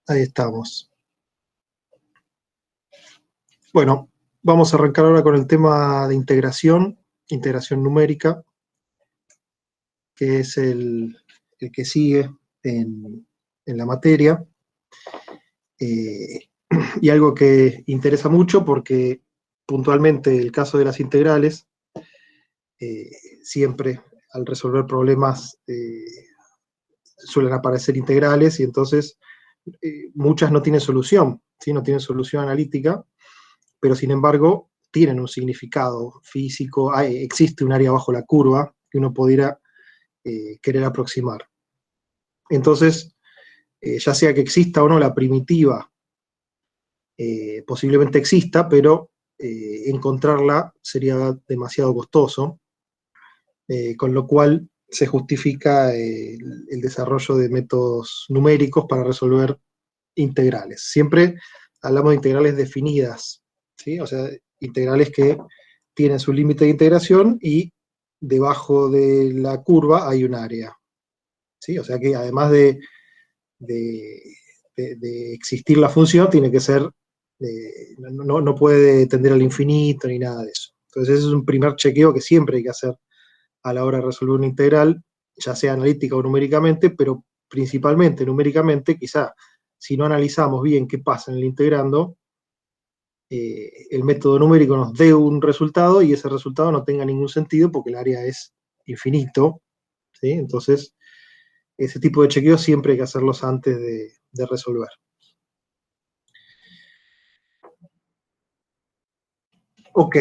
Ahí estamos. Bueno, vamos a arrancar ahora con el tema de integración numérica, que es el que sigue en la materia. Y algo que interesa mucho porque puntualmente el caso de las integrales, siempre al resolver problemas suelen aparecer integrales y entonces muchas no tienen solución, ¿sí? No tienen solución analítica, pero sin embargo tienen un significado físico, existe un área bajo la curva que uno pudiera querer aproximar. Entonces, ya sea que exista o no la primitiva, posiblemente exista, pero encontrarla sería demasiado costoso, con lo cual se justifica el desarrollo de métodos numéricos para resolver integrales. Siempre hablamos de integrales definidas, ¿sí? O sea, integrales que tienen su límite de integración y debajo de la curva hay un área, ¿sí? O sea que además de existir la función, tiene que ser, no puede tender al infinito ni nada de eso. Entonces ese es un primer chequeo que siempre hay que hacer a la hora de resolver una integral, ya sea analítica o numéricamente, pero principalmente numéricamente, quizá si no analizamos bien qué pasa en el integrando, el método numérico nos dé un resultado y ese resultado no tenga ningún sentido porque el área es infinito, ¿sí? Entonces, ese tipo de chequeos siempre hay que hacerlos antes de resolver. Ok,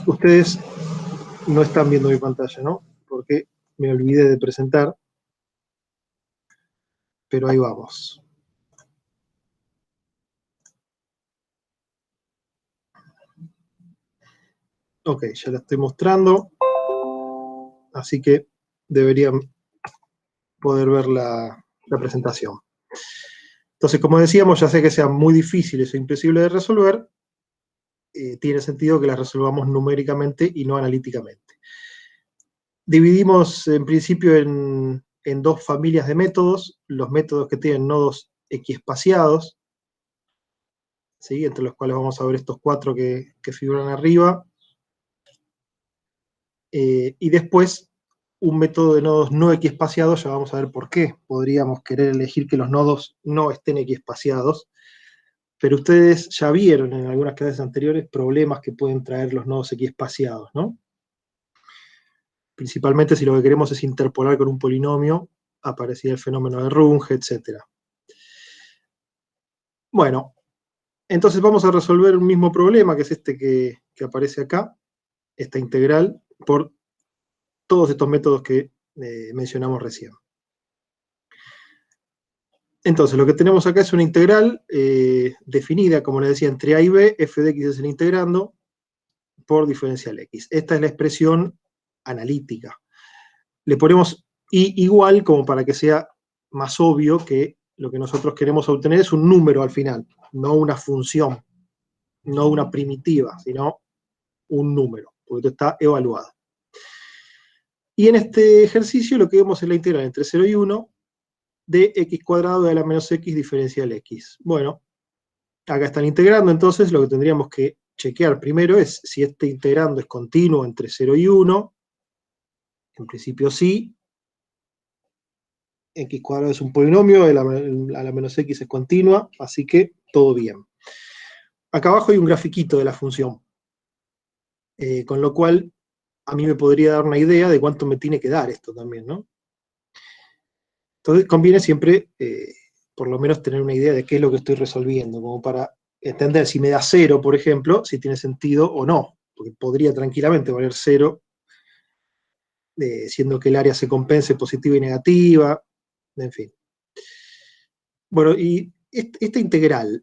ustedes no están viendo mi pantalla, ¿no? Porque me olvidé de presentar, pero ahí vamos. Ok, ya la estoy mostrando, así que deberían poder ver la presentación. Entonces, como decíamos, ya sea que sean muy difíciles o imposibles de resolver, tiene sentido que las resolvamos numéricamente y no analíticamente. Dividimos en principio en dos familias de métodos, los métodos que tienen nodos equiespaciados, ¿sí? Entre los cuales vamos a ver estos cuatro que figuran arriba, y después un método de nodos no equiespaciados, ya vamos a ver por qué podríamos querer elegir que los nodos no estén equiespaciados, pero ustedes ya vieron en algunas clases anteriores problemas que pueden traer los nodos equiespaciados, ¿no? Principalmente si lo que queremos es interpolar con un polinomio, aparecía el fenómeno de Runge, etc. Bueno, entonces vamos a resolver un mismo problema, que es este que aparece acá, esta integral, por todos estos métodos que mencionamos recién. Entonces, lo que tenemos acá es una integral definida, como les decía, entre a y b, f de x es el integrando, por diferencial x. Esta es la expresión analítica. Le ponemos y igual como para que sea más obvio que lo que nosotros queremos obtener es un número al final, no una función, no una primitiva, sino un número, porque esto está evaluado. Y en este ejercicio lo que vemos es la integral entre 0 y 1 de x cuadrado de a la menos x diferencial x. Bueno, acá están integrando, entonces lo que tendríamos que chequear primero es si este integrando es continuo entre 0 y 1. En principio sí. X cuadrado es un polinomio, a la menos x es continua, así que todo bien. Acá abajo hay un grafiquito de la función, con lo cual a mí me podría dar una idea de cuánto me tiene que dar esto también, ¿no? Entonces conviene siempre, por lo menos, tener una idea de qué es lo que estoy resolviendo, como para entender si me da 0, por ejemplo, si tiene sentido o no, porque podría tranquilamente valer 0, siendo que el área se compense positiva y negativa, en fin. Bueno, y esta integral,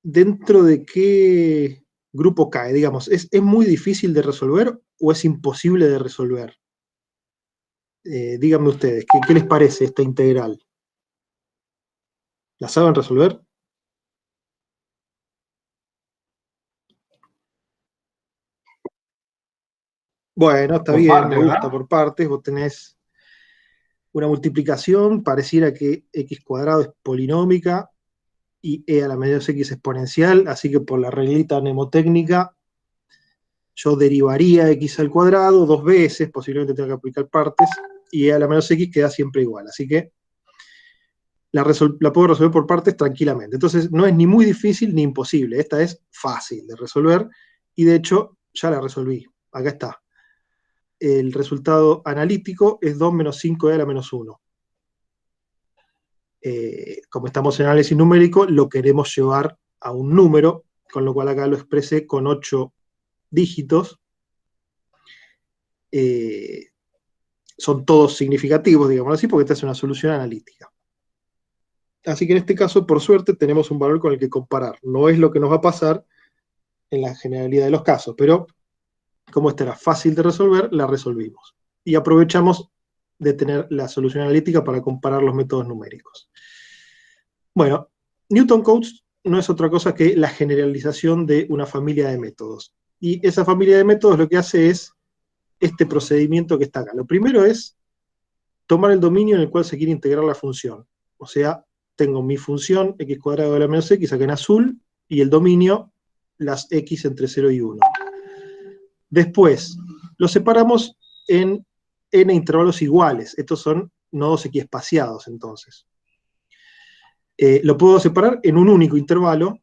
¿dentro de qué grupo cae? Digamos, ¿es muy difícil de resolver o es imposible de resolver? Díganme ustedes, ¿qué les parece esta integral? ¿La saben resolver? Bueno, está Por bien, me parte, gusta ¿verdad? por partes. Vos tenés una multiplicación, pareciera que x cuadrado es polinómica y e a la menos x exponencial, así que por la reglita mnemotécnica yo derivaría x al cuadrado 2 veces, posiblemente tenga que aplicar partes, y e a la menos x queda siempre igual. Así que la puedo resolver por partes tranquilamente. Entonces no es ni muy difícil ni imposible. Esta es fácil de resolver y de hecho ya la resolví. Acá está. El resultado analítico es 2 menos 5e a la menos 1. Como estamos en análisis numérico, lo queremos llevar a un número, con lo cual acá lo expresé con 8 dígitos. Son todos significativos, digamos así, porque esta es una solución analítica. Así que en este caso, por suerte, tenemos un valor con el que comparar. No es lo que nos va a pasar en la generalidad de los casos, pero como esta era fácil de resolver, la resolvimos. Y aprovechamos de tener la solución analítica para comparar los métodos numéricos. Bueno, Newton Cotes no es otra cosa que la generalización de una familia de métodos. Y esa familia de métodos lo que hace es este procedimiento que está acá. Lo primero es tomar el dominio en el cual se quiere integrar la función. O sea, tengo mi función x cuadrado a la menos x acá en azul, y el dominio, las x entre 0 y 1. Después, lo separamos en n intervalos iguales. Estos son nodos equiespaciados, entonces. Lo puedo separar en un único intervalo,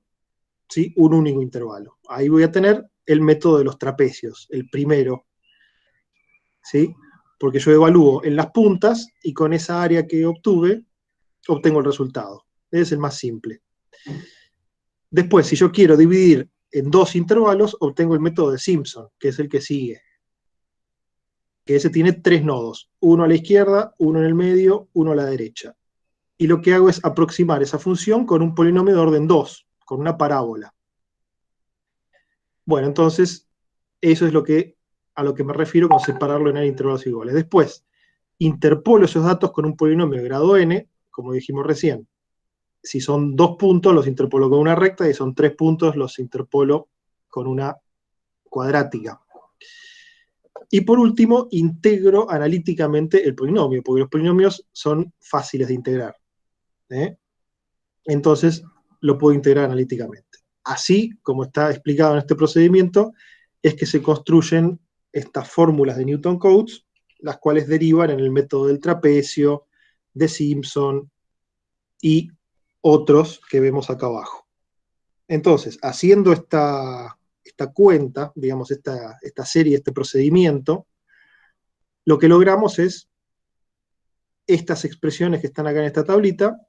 ¿sí? Un único intervalo. Ahí voy a tener el método de los trapecios, el primero, ¿sí? Porque yo evalúo en las puntas y con esa área que obtuve, obtengo el resultado. Ese es el más simple. Después, si yo quiero dividir en dos intervalos, obtengo el método de Simpson, que es el que sigue. Que ese tiene 3 nodos, uno a la izquierda, uno en el medio, uno a la derecha. Y lo que hago es aproximar esa función con un polinomio de orden 2, con una parábola. Bueno, entonces, eso es a lo que me refiero con separarlo en intervalos iguales. Después, interpolo esos datos con un polinomio de grado n, como dijimos recién. Si son 2 puntos, los interpolo con una recta, y son 3 puntos, los interpolo con una cuadrática. Y por último, integro analíticamente el polinomio, porque los polinomios son fáciles de integrar. Entonces, lo puedo integrar analíticamente. Así, como está explicado en este procedimiento, es que se construyen estas fórmulas de Newton Cotes, las cuales derivan en el método del trapecio, de Simpson y otros que vemos acá abajo. Entonces, haciendo esta cuenta, digamos, esta serie, este procedimiento, lo que logramos es estas expresiones que están acá en esta tablita,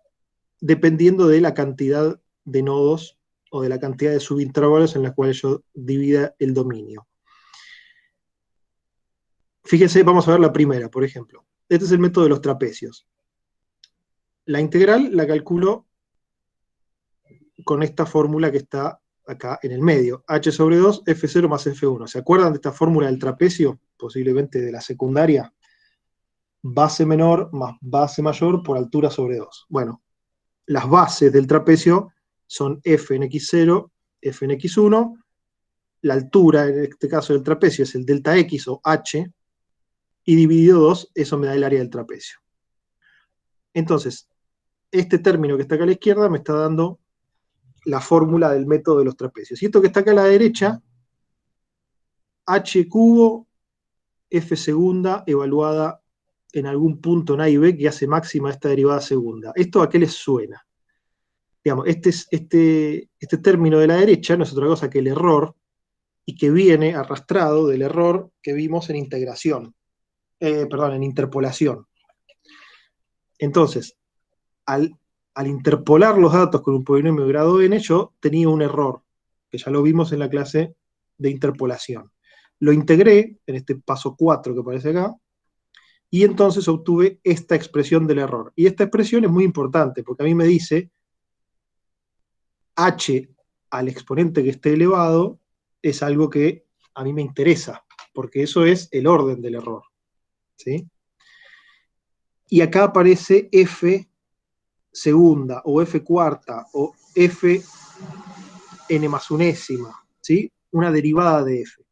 dependiendo de la cantidad de nodos o de la cantidad de subintervalos en las cuales yo divida el dominio. Fíjense, vamos a ver la primera, por ejemplo. Este es el método de los trapecios. La integral la calculo con esta fórmula que está acá en el medio. H sobre 2, F0 más F1. ¿Se acuerdan de esta fórmula del trapecio? Posiblemente de la secundaria. Base menor más base mayor por altura sobre 2. Bueno, las bases del trapecio son F en X0, F en X1. La altura, en este caso del trapecio, es el delta X o H, y dividido 2, eso me da el área del trapecio. Entonces, este término que está acá a la izquierda me está dando la fórmula del método de los trapecios. Y esto que está acá a la derecha, H cubo, F segunda, evaluada en algún punto en A y B, que hace máxima esta derivada segunda. ¿Esto a qué les suena? Digamos, este término de la derecha no es otra cosa que el error, y que viene arrastrado del error que vimos en integración. En interpolación. Entonces, al interpolar los datos con un polinomio de grado n, yo tenía un error, que ya lo vimos en la clase de interpolación. Lo integré en este paso 4 que aparece acá, y entonces obtuve esta expresión del error. Y esta expresión es muy importante, porque a mí me dice h al exponente que esté elevado es algo que a mí me interesa, porque eso es el orden del error. ¿Sí? Y acá aparece f segunda, o f cuarta, o f n más unésima, ¿sí? Una derivada de f.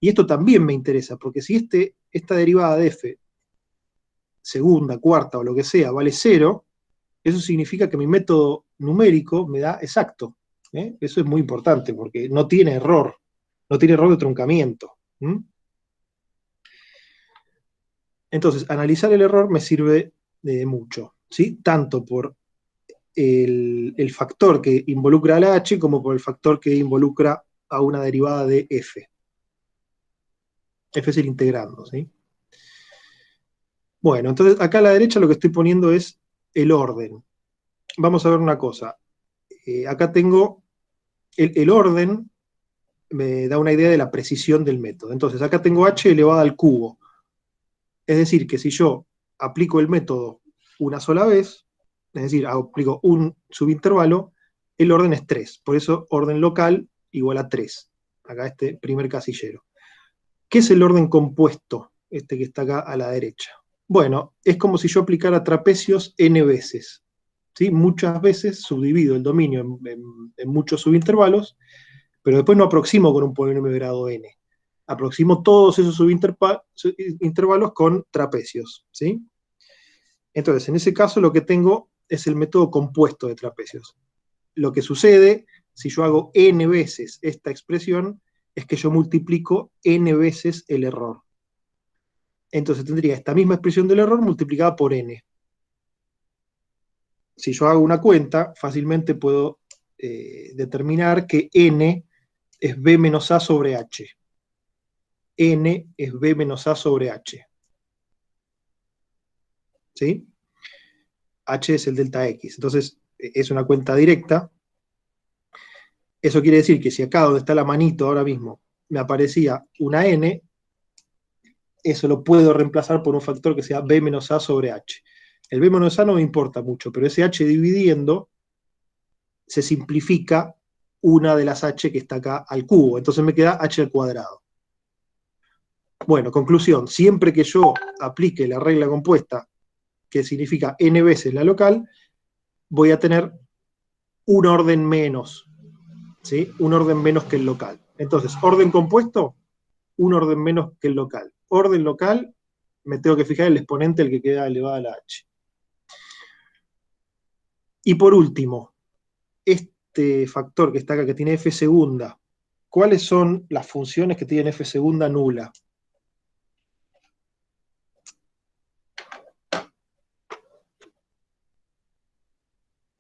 Y esto también me interesa, porque si esta derivada de f segunda, cuarta o lo que sea vale 0, eso significa que mi método numérico me da exacto. Eso es muy importante porque no tiene error de truncamiento. Entonces, analizar el error me sirve de mucho, ¿sí? Tanto por el factor que involucra a la h como por el factor que involucra a una derivada de f. F es el integrando, ¿sí? Bueno, entonces acá a la derecha lo que estoy poniendo es el orden. Vamos a ver una cosa. Acá tengo el orden, me da una idea de la precisión del método. Entonces acá tengo h elevada al cubo. Es decir, que si yo aplico el método una sola vez, es decir, aplico un subintervalo, el orden es 3. Por eso orden local igual a 3. Acá este primer casillero. ¿Qué es el orden compuesto? Este que está acá a la derecha. Bueno, es como si yo aplicara trapecios n veces. ¿Sí? Muchas veces subdivido el dominio en muchos subintervalos, pero después no aproximo con un polinomio de grado n. Aproximo todos esos subintervalos con trapecios. ¿Sí? Entonces, en ese caso lo que tengo es el método compuesto de trapecios. Lo que sucede, si yo hago n veces esta expresión, es que yo multiplico n veces el error. Entonces tendría esta misma expresión del error multiplicada por n. Si yo hago una cuenta, fácilmente puedo determinar que n es b menos a sobre h. N es b menos a sobre h. ¿Sí? H es el delta x. Entonces, es una cuenta directa. Eso quiere decir que si acá donde está la manito ahora mismo me aparecía una n, eso lo puedo reemplazar por un factor que sea b menos a sobre h. El b menos a no me importa mucho, pero ese h dividiendo se simplifica una de las h que está acá al cubo. Entonces me queda h al cuadrado. Bueno, conclusión. Siempre que yo aplique la regla compuesta, que significa n veces la local, voy a tener un orden menos. ¿Sí? Un orden menos que el local. Entonces, orden compuesto, un orden menos que el local. Orden local, me tengo que fijar el exponente, el que queda elevado a la h. Y por último, este factor que está acá, que tiene f segunda, ¿cuáles son las funciones que tienen f segunda nula?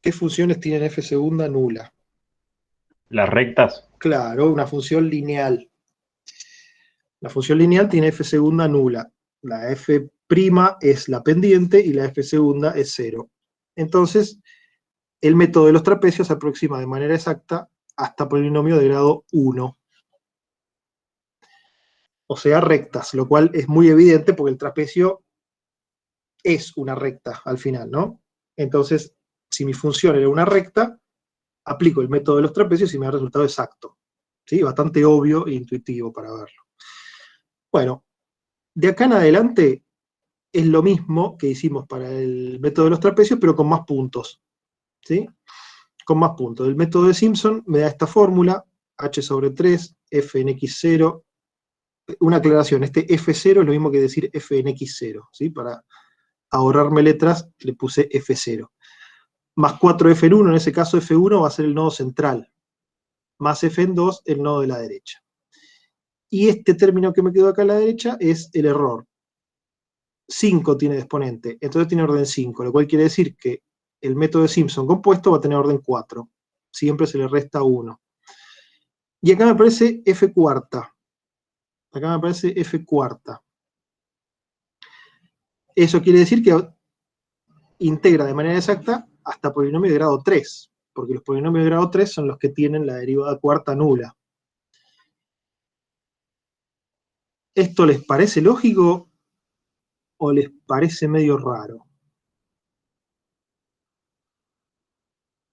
¿Qué funciones tienen f segunda nula? Las rectas. Claro, una función lineal. La función lineal tiene f segunda nula. La f' es la pendiente y la f segunda es 0. Entonces, el método de los trapecios se aproxima de manera exacta hasta polinomio de grado 1. O sea, rectas, lo cual es muy evidente porque el trapecio es una recta al final, ¿no? Entonces, si mi función era una recta, aplico el método de los trapecios y me da el resultado exacto. ¿Sí? Bastante obvio e intuitivo para verlo. Bueno, de acá en adelante es lo mismo que hicimos para el método de los trapecios, pero con más puntos. ¿Sí? Con más puntos. El método de Simpson me da esta fórmula, h sobre 3, f en x0. Una aclaración, este f0 es lo mismo que decir f en x0. ¿Sí? Para ahorrarme letras, le puse f0. Más 4f en 1, en ese caso f1 va a ser el nodo central. Más f en 2, el nodo de la derecha. Y este término que me quedó acá a la derecha es el error. 5 tiene de exponente, entonces tiene orden 5, lo cual quiere decir que el método de Simpson compuesto va a tener orden 4. Siempre se le resta 1. Y acá me aparece f cuarta. Acá me aparece f cuarta. Eso quiere decir que integra de manera exacta hasta polinomio de grado 3, porque los polinomios de grado 3 son los que tienen la derivada cuarta nula. ¿Esto les parece lógico o les parece medio raro?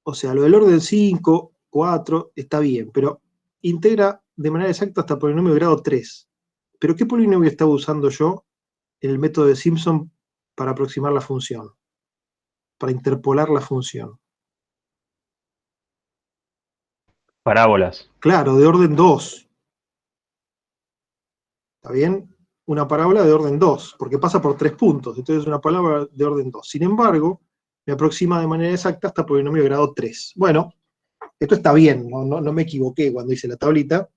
O sea, lo del orden 5, 4, está bien, pero integra de manera exacta hasta polinomio de grado 3. ¿Pero qué polinomio estaba usando yo en el método de Simpson para aproximar la función? Para interpolar la función. Parábolas. Claro, de orden 2. ¿Está bien? una parábola de orden 2, porque pasa por 3 puntos, entonces es una parábola de orden 2. Sin embargo, me aproxima de manera exacta hasta polinomio de grado 3. Bueno, esto está bien, no me equivoqué cuando hice la tablita,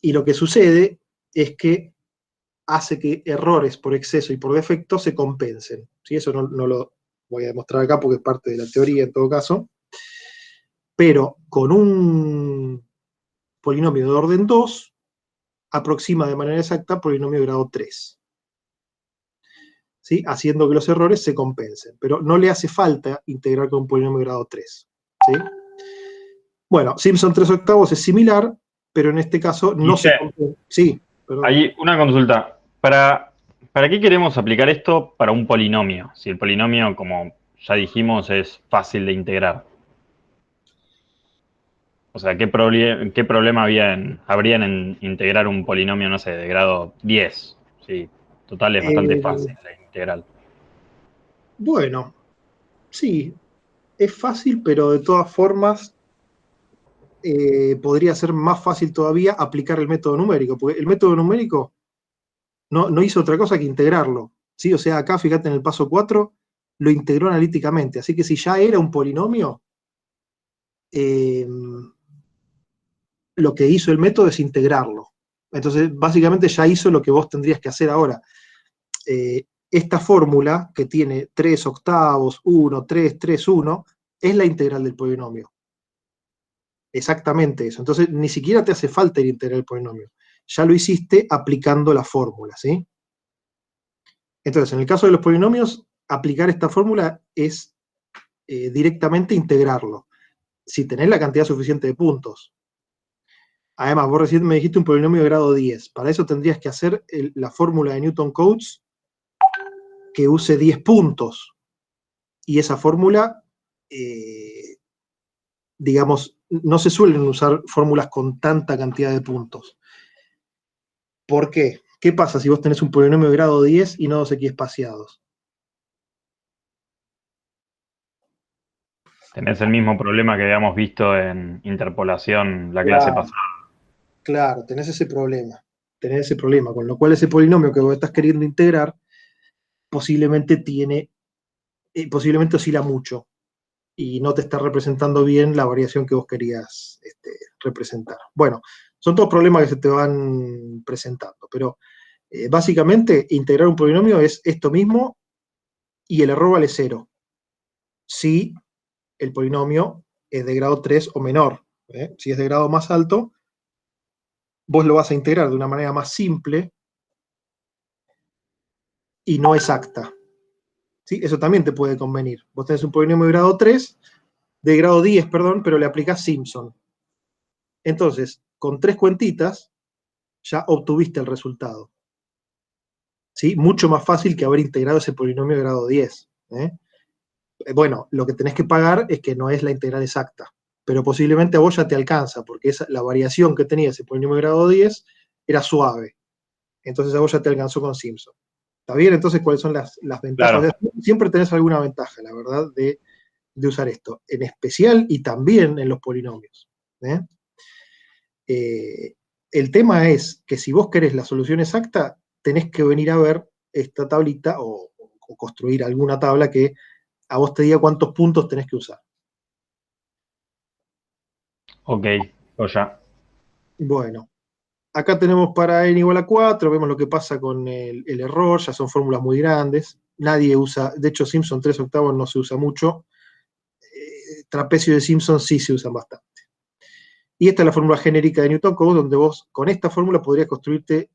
y lo que sucede es que hace que errores por exceso y por defecto se compensen. ¿Sí? Eso no lo voy a demostrar acá porque es parte de la teoría en todo caso, pero con un polinomio de orden 2, aproxima de manera exacta polinomio de grado 3. ¿Sí? Haciendo que los errores se compensen, pero no le hace falta integrar con un polinomio de grado 3. ¿Sí? Bueno, Simpson 3/8 es similar, pero en este caso no se compensa. Sí, perdón. Hay una consulta. ¿Para qué queremos aplicar esto para un polinomio? Si el polinomio, como ya dijimos, es fácil de integrar. O sea, ¿qué problema habrían en integrar un polinomio, no sé, de grado 10? Sí, total, es bastante fácil la integral. Bueno, sí, es fácil, pero de todas formas podría ser más fácil todavía aplicar el método numérico, porque el método numérico no hizo otra cosa que integrarlo. ¿Sí? O sea, acá, fíjate, en el paso 4, lo integró analíticamente. Así que si ya era un polinomio, lo que hizo el método es integrarlo. Entonces, básicamente ya hizo lo que vos tendrías que hacer ahora. Esta fórmula, que tiene 3 octavos, 1, 3, 3, 1, es la integral del polinomio. Exactamente eso. Entonces, ni siquiera te hace falta el integral del polinomio. Ya lo hiciste aplicando la fórmula, ¿sí? Entonces, en el caso de los polinomios, aplicar esta fórmula es directamente integrarlo, si tenés la cantidad suficiente de puntos. Además, vos recién me dijiste un polinomio de grado 10. Para eso tendrías que hacer la fórmula de Newton-Cotes que use 10 puntos. Y esa fórmula, digamos, no se suelen usar fórmulas con tanta cantidad de puntos. ¿Por qué? ¿Qué pasa si vos tenés un polinomio de grado 10 y no dos equiespaciados? Tenés el mismo problema que habíamos visto en interpolación la clase pasada. Claro, tenés ese problema. Tenés ese problema, con lo cual ese polinomio que vos estás queriendo integrar posiblemente posiblemente oscila mucho y no te está representando bien la variación que vos querías representar. Bueno, son todos problemas que se te van presentando, pero básicamente integrar un polinomio es esto mismo y el error vale 0. Si el polinomio es de grado 3 o menor. Si es de grado más alto, vos lo vas a integrar de una manera más simple y no exacta. ¿Sí? Eso también te puede convenir. Vos tenés un polinomio de grado 3, de grado 10, perdón, pero le aplicás Simpson. Entonces, con 3 cuentitas, ya obtuviste el resultado. ¿Sí? Mucho más fácil que haber integrado ese polinomio de grado 10. Bueno, lo que tenés que pagar es que no es la integral exacta, pero posiblemente a vos ya te alcanza, porque la variación que tenía ese polinomio de grado 10 era suave. Entonces a vos ya te alcanzó con Simpson. ¿Está bien? Entonces, ¿cuáles son las ventajas? Claro. Siempre tenés alguna ventaja, la verdad, de usar esto, en especial y también en los polinomios. El tema es que si vos querés la solución exacta, tenés que venir a ver esta tablita o construir alguna tabla que a vos te diga cuántos puntos tenés que usar. Ok, pues ya. Bueno, acá tenemos para n igual a 4, vemos lo que pasa con el error, ya son fórmulas muy grandes, nadie usa, de hecho Simpson 3/8 no se usa mucho, trapecio de Simpson sí se usan bastante. Y esta es la fórmula genérica de Newton-Cotes, donde vos con esta fórmula podrías construirte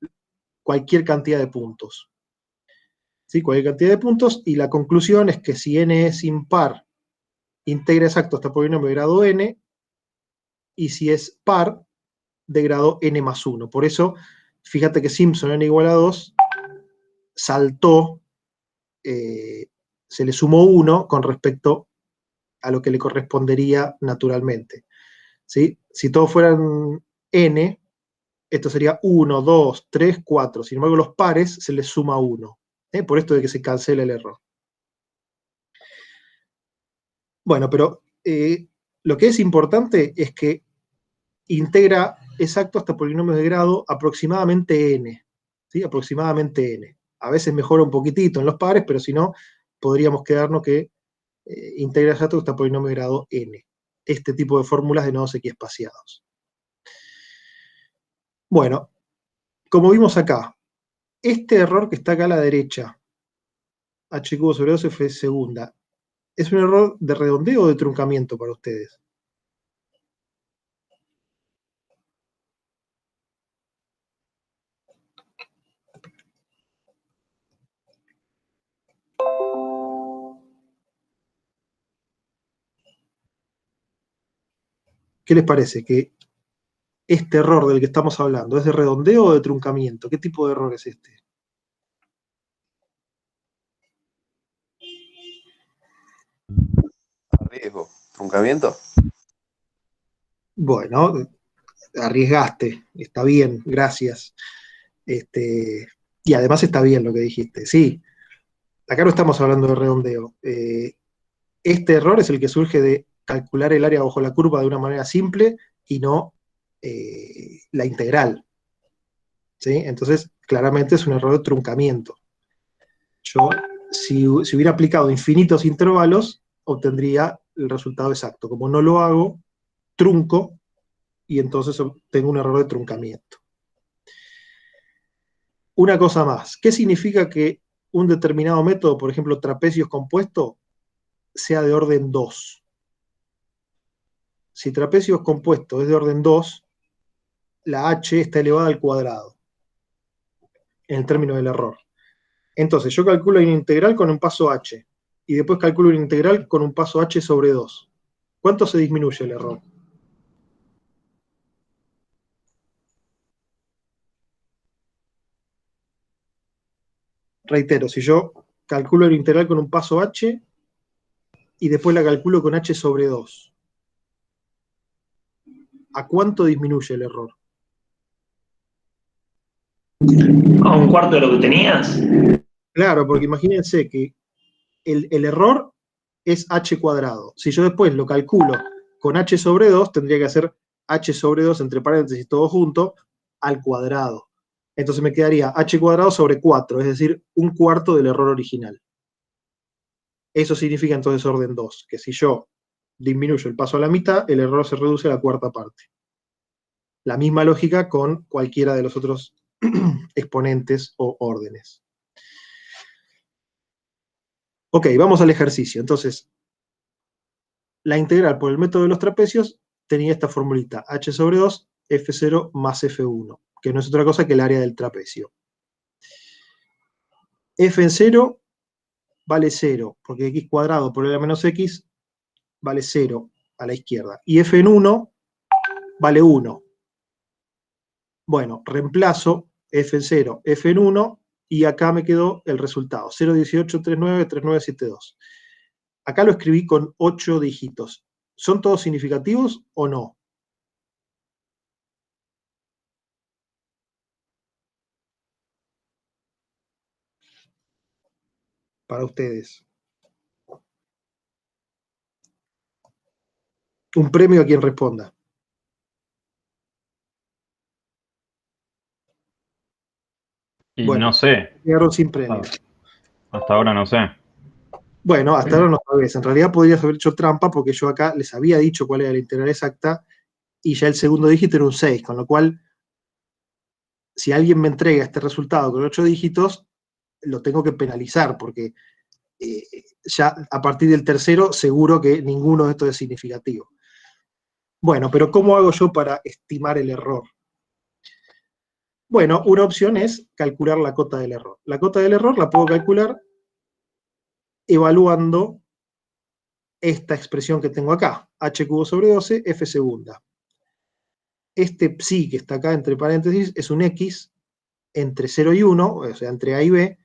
cualquier cantidad de puntos. ¿Sí? Cualquier cantidad de puntos, y la conclusión es que si n es impar, integra exacto hasta polinomio de grado n, y si es par, de grado n más 1. Por eso, fíjate que Simpson n igual a 2 saltó, se le sumó 1 con respecto a lo que le correspondería naturalmente. ¿Sí? Si todos fueran n, esto sería 1, 2, 3, 4. Sin embargo, los pares se les suma 1. Por esto de que se cancela el error. Bueno, pero lo que es importante es que integra exacto hasta polinomios de grado aproximadamente n. ¿sí? Aproximadamente n. A veces mejora un poquitito en los pares, pero si no, podríamos quedarnos que integra exacto está polinomio de grado n. Este tipo de fórmulas de nodos equiespaciados. Bueno, como vimos acá, este error que está acá a la derecha, h cubo sobre 2 f segunda, ¿es un error de redondeo o de truncamiento para ustedes? ¿Qué les parece? ¿Que este error del que estamos hablando es de redondeo o de truncamiento? ¿Qué tipo de error es este? Riesgo. ¿Truncamiento? Bueno, arriesgaste, está bien, gracias. Y además está bien lo que dijiste. Sí, acá no estamos hablando de redondeo. Este error es el que surge de calcular el área bajo la curva de una manera simple y no la integral. ¿Sí? Entonces, claramente es un error de truncamiento. Yo, si hubiera aplicado infinitos intervalos, obtendría el resultado exacto. Como no lo hago, trunco y entonces obtengo un error de truncamiento. Una cosa más, ¿qué significa que un determinado método, por ejemplo, trapecios compuesto, sea de orden 2? Si trapecios compuesto es de orden 2, la h está elevada al cuadrado, en el término del error. Entonces, yo calculo una integral con un paso h, y después calculo una integral con un paso h sobre 2. ¿Cuánto se disminuye el error? Reitero, si yo calculo la integral con un paso h, y después la calculo con h sobre 2, ¿a cuánto disminuye el error? ¿A un cuarto de lo que tenías? Claro, porque imagínense que el error es h cuadrado. Si yo después lo calculo con h sobre 2, tendría que hacer h sobre 2 entre paréntesis todo junto al cuadrado. Entonces me quedaría h cuadrado sobre 4, es decir, un cuarto del error original. Eso significa entonces orden 2, que si yo disminuyo el paso a la mitad, el error se reduce a la cuarta parte. La misma lógica con cualquiera de los otros exponentes o órdenes. Ok, vamos al ejercicio. Entonces, la integral por el método de los trapecios tenía esta formulita, h sobre 2, f0 más f1, que no es otra cosa que el área del trapecio. F en 0 vale 0, porque x cuadrado por l menos x vale 0 a la izquierda. Y f en 1 vale 1. Bueno, reemplazo f en 0, f en 1, y acá me quedó el resultado, 0,1839,3972. Acá lo escribí con 8 dígitos. ¿Son todos significativos o no? Para ustedes. Un premio a quien responda. Y Bueno, no sé. quedaron sin premio. Hasta ahora no sé. Bueno, hasta ahora no sabés. En realidad podrías haber hecho trampa porque yo acá les había dicho cuál era la integral exacta y ya el segundo dígito era un 6, con lo cual, si alguien me entrega este resultado con 8 dígitos, lo tengo que penalizar porque ya a partir del tercero seguro que ninguno de estos es significativo. Bueno, pero ¿cómo hago yo para estimar el error? Bueno, una opción es calcular la cota del error. La cota del error la puedo calcular evaluando esta expresión que tengo acá, h cubo sobre 12, f segunda. Este psi que está acá entre paréntesis es un x entre 0 y 1, o sea, entre a y b,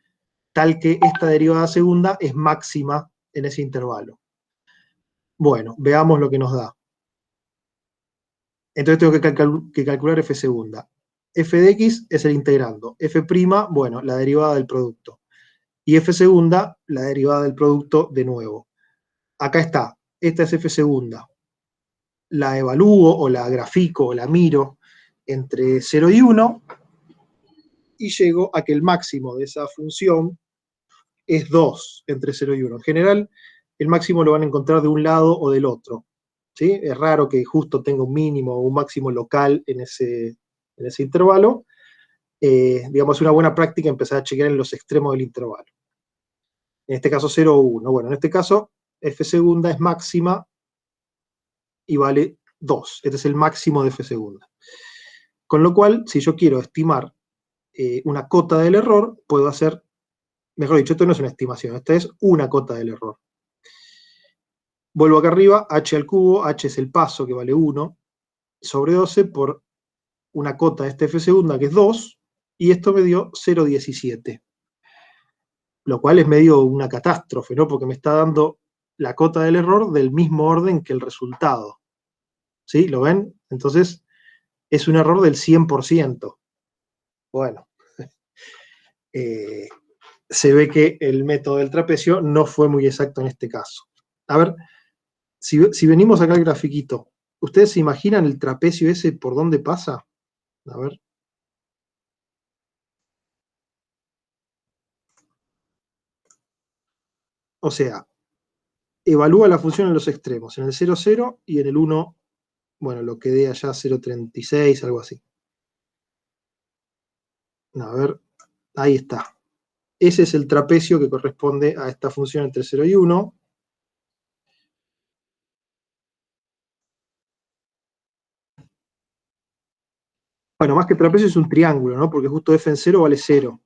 tal que esta derivada segunda es máxima en ese intervalo. Bueno, veamos lo que nos da. Entonces tengo que calcular f segunda. F de x es el integrando. F', bueno, la derivada del producto. Y f segunda, la derivada del producto de nuevo. Acá está. Esta es f segunda. La evalúo o la grafico o la miro entre 0 y 1. y llego a que el máximo de esa función es 2 entre 0 y 1. En general, el máximo lo van a encontrar de un lado o del otro, ¿sí? Es raro que justo tenga un mínimo o un máximo local en ese intervalo. Digamos, es una buena práctica empezar a chequear en los extremos del intervalo. En este caso 0 o 1. Bueno, en este caso f segunda es máxima y vale 2. Este es el máximo de f segunda. Con lo cual, si yo quiero estimar una cota del error, puedo hacer, mejor dicho, esto no es una estimación, esta es una cota del error. Vuelvo acá arriba, h al cubo, h es el paso, que vale 1, sobre 12 por una cota de este f segunda, que es 2, y esto me dio 0,17. Lo cual es medio una catástrofe, ¿no? Porque me está dando la cota del error del mismo orden que el resultado. ¿Sí? ¿Lo ven? Entonces, es un error del 100%. Bueno, se ve que el método del trapecio no fue muy exacto en este caso. A ver, si venimos acá al grafiquito, ¿ustedes se imaginan el trapecio ese por dónde pasa? A ver. O sea, evalúa la función en los extremos, en el 0, 0 y en el 1, bueno, lo que dé allá 0,36, algo así. A ver, ahí está. Ese es el trapecio que corresponde a esta función entre 0 y 1. Bueno, más que trapecio es un triángulo, ¿no? Porque justo f en 0 vale 0.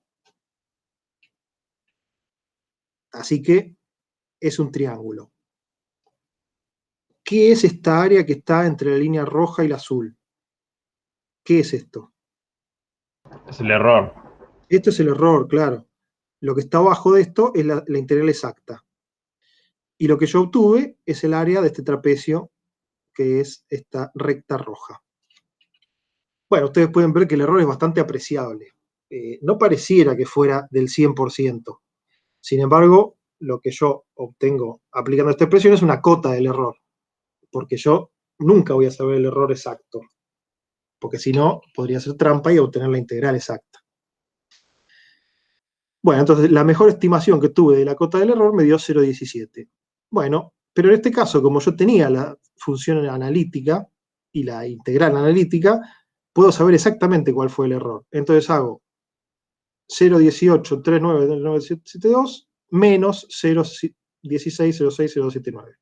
Así que es un triángulo. ¿Qué es esta área que está entre la línea roja y la azul? ¿Qué es esto? Es el error. Esto es el error, claro. Lo que está abajo de esto es la integral exacta. Y lo que yo obtuve es el área de este trapecio, que es esta recta roja. Bueno, ustedes pueden ver que el error es bastante apreciable. No pareciera que fuera del 100%. Sin embargo, lo que yo obtengo aplicando esta expresión es una cota del error, porque yo nunca voy a saber el error exacto, porque si no, podría ser trampa y obtener la integral exacta. Bueno, entonces la mejor estimación que tuve de la cota del error me dio 0,17. Bueno, pero en este caso, como yo tenía la función analítica y la integral analítica, puedo saber exactamente cuál fue el error. Entonces hago 0,1839,972 menos 0,1606,079.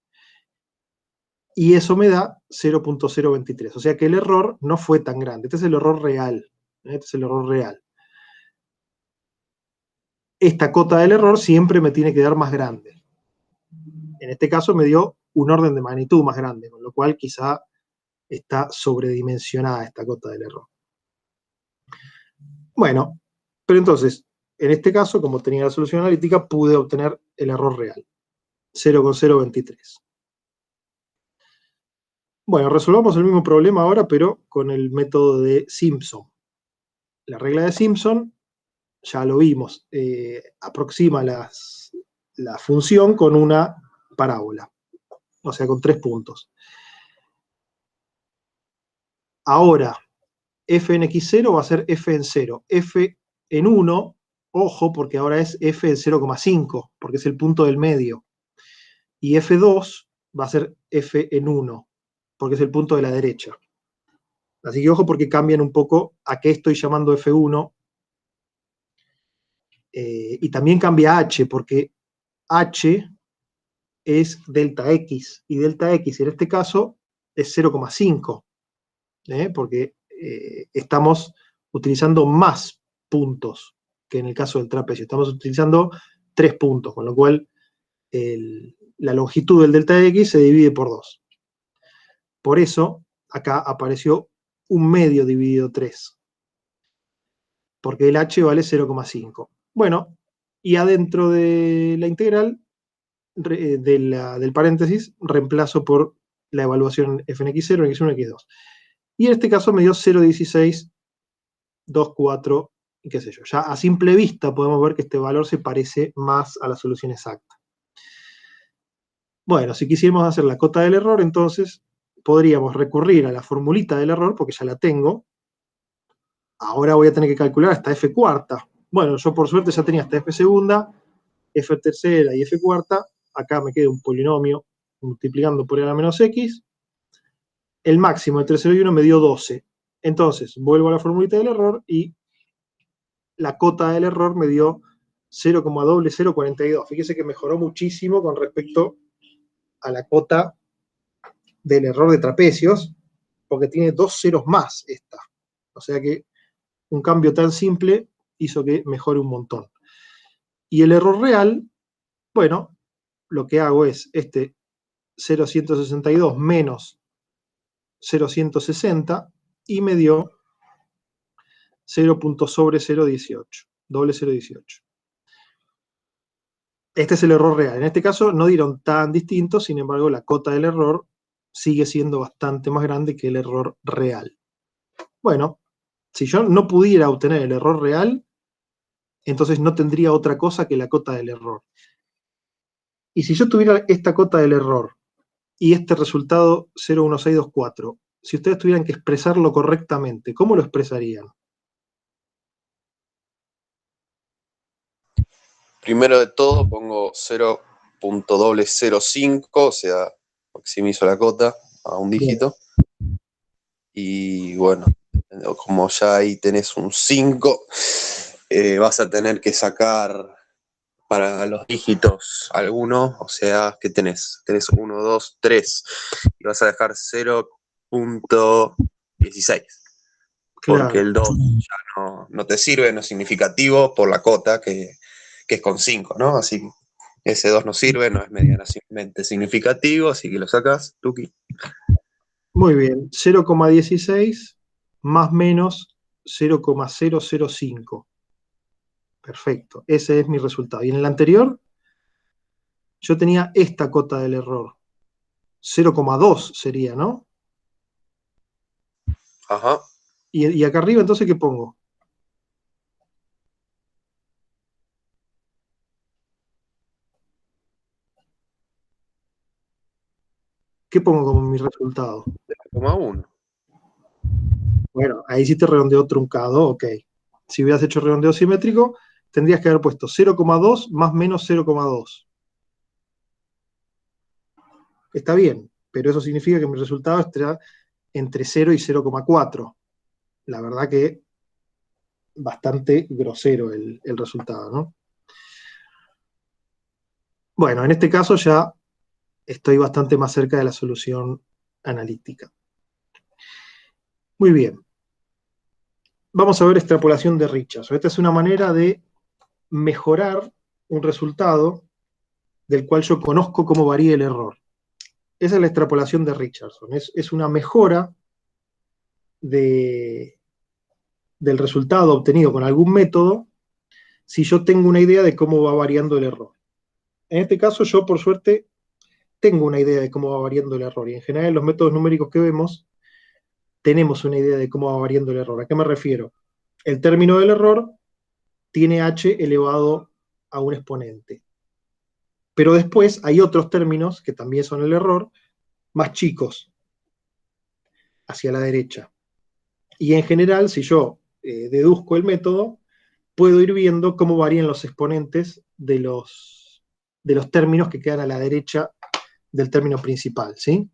Y eso me da 0,023. O sea que el error no fue tan grande. Este es el error real. Este es el error real. Esta cota del error siempre me tiene que dar más grande. En este caso me dio un orden de magnitud más grande, con lo cual quizá está sobredimensionada esta cota del error. Bueno, pero entonces, en este caso, como tenía la solución analítica, pude obtener el error real, 0,023. Bueno, resolvamos el mismo problema ahora, pero con el método de Simpson. La regla de Simpson, ya lo vimos, aproxima la función con una parábola, o sea, con 3 puntos. Ahora, f en x0 va a ser f en 0. F en 1, ojo, porque ahora es f en 0,5, porque es el punto del medio. Y f2 va a ser f en 1, porque es el punto de la derecha. Así que ojo porque cambian un poco a qué estoy llamando f1. Y también cambia h, porque h es delta x, y delta x en este caso es 0,5, porque estamos utilizando más puntos que en el caso del trapecio. Estamos utilizando 3 puntos, con lo cual la longitud del delta x se divide por 2. Por eso, acá apareció un medio dividido 3, porque el h vale 0,5. Bueno, y adentro de la integral, del paréntesis, reemplazo por la evaluación f en x0, x1, x2. Y en este caso me dio 0,16, 2,4, y qué sé yo. Ya a simple vista podemos ver que este valor se parece más a la solución exacta. Bueno, si quisiéramos hacer la cota del error, entonces podríamos recurrir a la formulita del error, porque ya la tengo, ahora voy a tener que calcular hasta f cuarta. Bueno, yo por suerte ya tenía hasta f segunda, f tercera y f cuarta. Acá me queda un polinomio multiplicando por a menos x. El máximo entre 0 y 1 me dio 12. Entonces, vuelvo a la formulita del error y la cota del error me dio 0,0042. Fíjese que mejoró muchísimo con respecto a la cota del error de trapecios, porque tiene 2 ceros más esta. O sea que un cambio tan simple hizo que mejore un montón. Y el error real, bueno, lo que hago es este 0,162 menos 0,160 y me dio 0,018, doble 0,18. Este es el error real. En este caso no dieron tan distintos, sin embargo la cota del error sigue siendo bastante más grande que el error real. Bueno, si yo no pudiera obtener el error real, entonces no tendría otra cosa que la cota del error. Y si yo tuviera esta cota del error y este resultado 0,1624, si ustedes tuvieran que expresarlo correctamente, ¿cómo lo expresarían? Primero de todo pongo 0.005, o sea, maximizo la cota a un dígito. Y bueno, como ya ahí tenés un 5, vas a tener que sacar para los dígitos alguno, o sea, ¿qué tenés? Tenés 1, 2, 3, y vas a dejar 0.16. Porque Claro. el 2 ya no te sirve, no es significativo por la cota que es con 5, ¿no? Así que ese 2 no sirve, no es medianamente significativo, así que lo sacas, Tuki. Muy bien, 0,16 más menos 0,005. Perfecto, ese es mi resultado. Y en el anterior, yo tenía esta cota del error. 0,2 sería, ¿no? Ajá. Y acá arriba, entonces, ¿qué pongo? ¿Qué pongo como mi resultado? 0,1. Bueno, ahí sí te redondeo truncado, ok. Si hubieras hecho redondeo simétrico, tendrías que haber puesto 0,2 más menos 0,2. Está bien, pero eso significa que mi resultado estará entre 0 y 0,4. La verdad que bastante grosero el resultado, ¿no? Bueno, en este caso ya estoy bastante más cerca de la solución analítica. Muy bien. Vamos a ver extrapolación de Richardson. Esta es una manera de mejorar un resultado del cual yo conozco cómo varía el error. Esa es la extrapolación de Richardson. Es una mejora del resultado obtenido con algún método si yo tengo una idea de cómo va variando el error. En este caso yo, por suerte, tengo una idea de cómo va variando el error. Y en general en los métodos numéricos que vemos, tenemos una idea de cómo va variando el error. ¿A qué me refiero? El término del error tiene h elevado a un exponente. Pero después hay otros términos, que también son el error, más chicos, hacia la derecha. Y en general, si yo deduzco el método, puedo ir viendo cómo varían los exponentes de los términos que quedan a la derecha del término principal, ¿sí?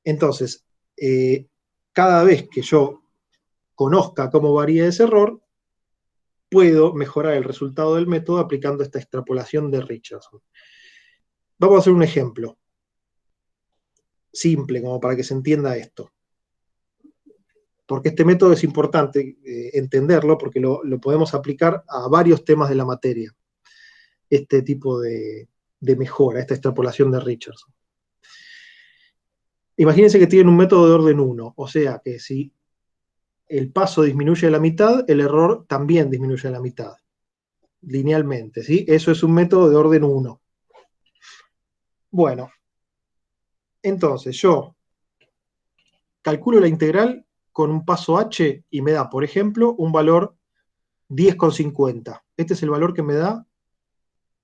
Entonces, cada vez que yo conozca cómo varía ese error, puedo mejorar el resultado del método aplicando esta extrapolación de Richardson. Vamos a hacer un ejemplo simple, como para que se entienda esto. Porque este método es importante entenderlo, porque lo podemos aplicar a varios temas de la materia. Este tipo de mejora, esta extrapolación de Richardson. Imagínense que tienen un método de orden 1, o sea que si el paso disminuye a la mitad, el error también disminuye a la mitad, linealmente, ¿sí? Eso es un método de orden 1. Bueno, entonces yo calculo la integral con un paso h y me da, por ejemplo, un valor 10,50. Este es el valor que me da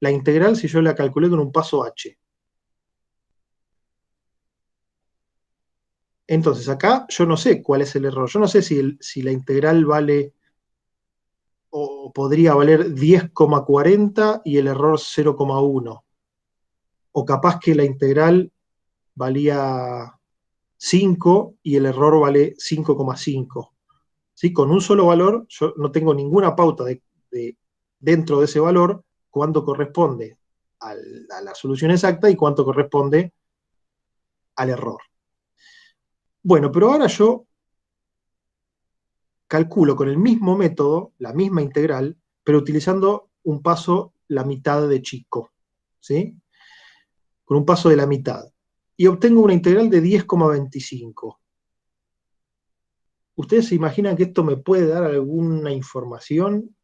la integral si yo la calculé con un paso h. Entonces, acá yo no sé cuál es el error. Yo no sé si la integral vale o podría valer 10,40 y el error 0,1. O capaz que la integral valía 5 y el error vale 5,5. ¿Sí? Con un solo valor, yo no tengo ninguna pauta dentro de ese valor cuánto corresponde a la solución exacta y cuánto corresponde al error. Bueno, pero ahora yo calculo con el mismo método, la misma integral, pero utilizando un paso la mitad de chico, ¿sí? Con un paso de la mitad. Y obtengo una integral de 10,25. ¿Ustedes se imaginan que esto me puede dar alguna información?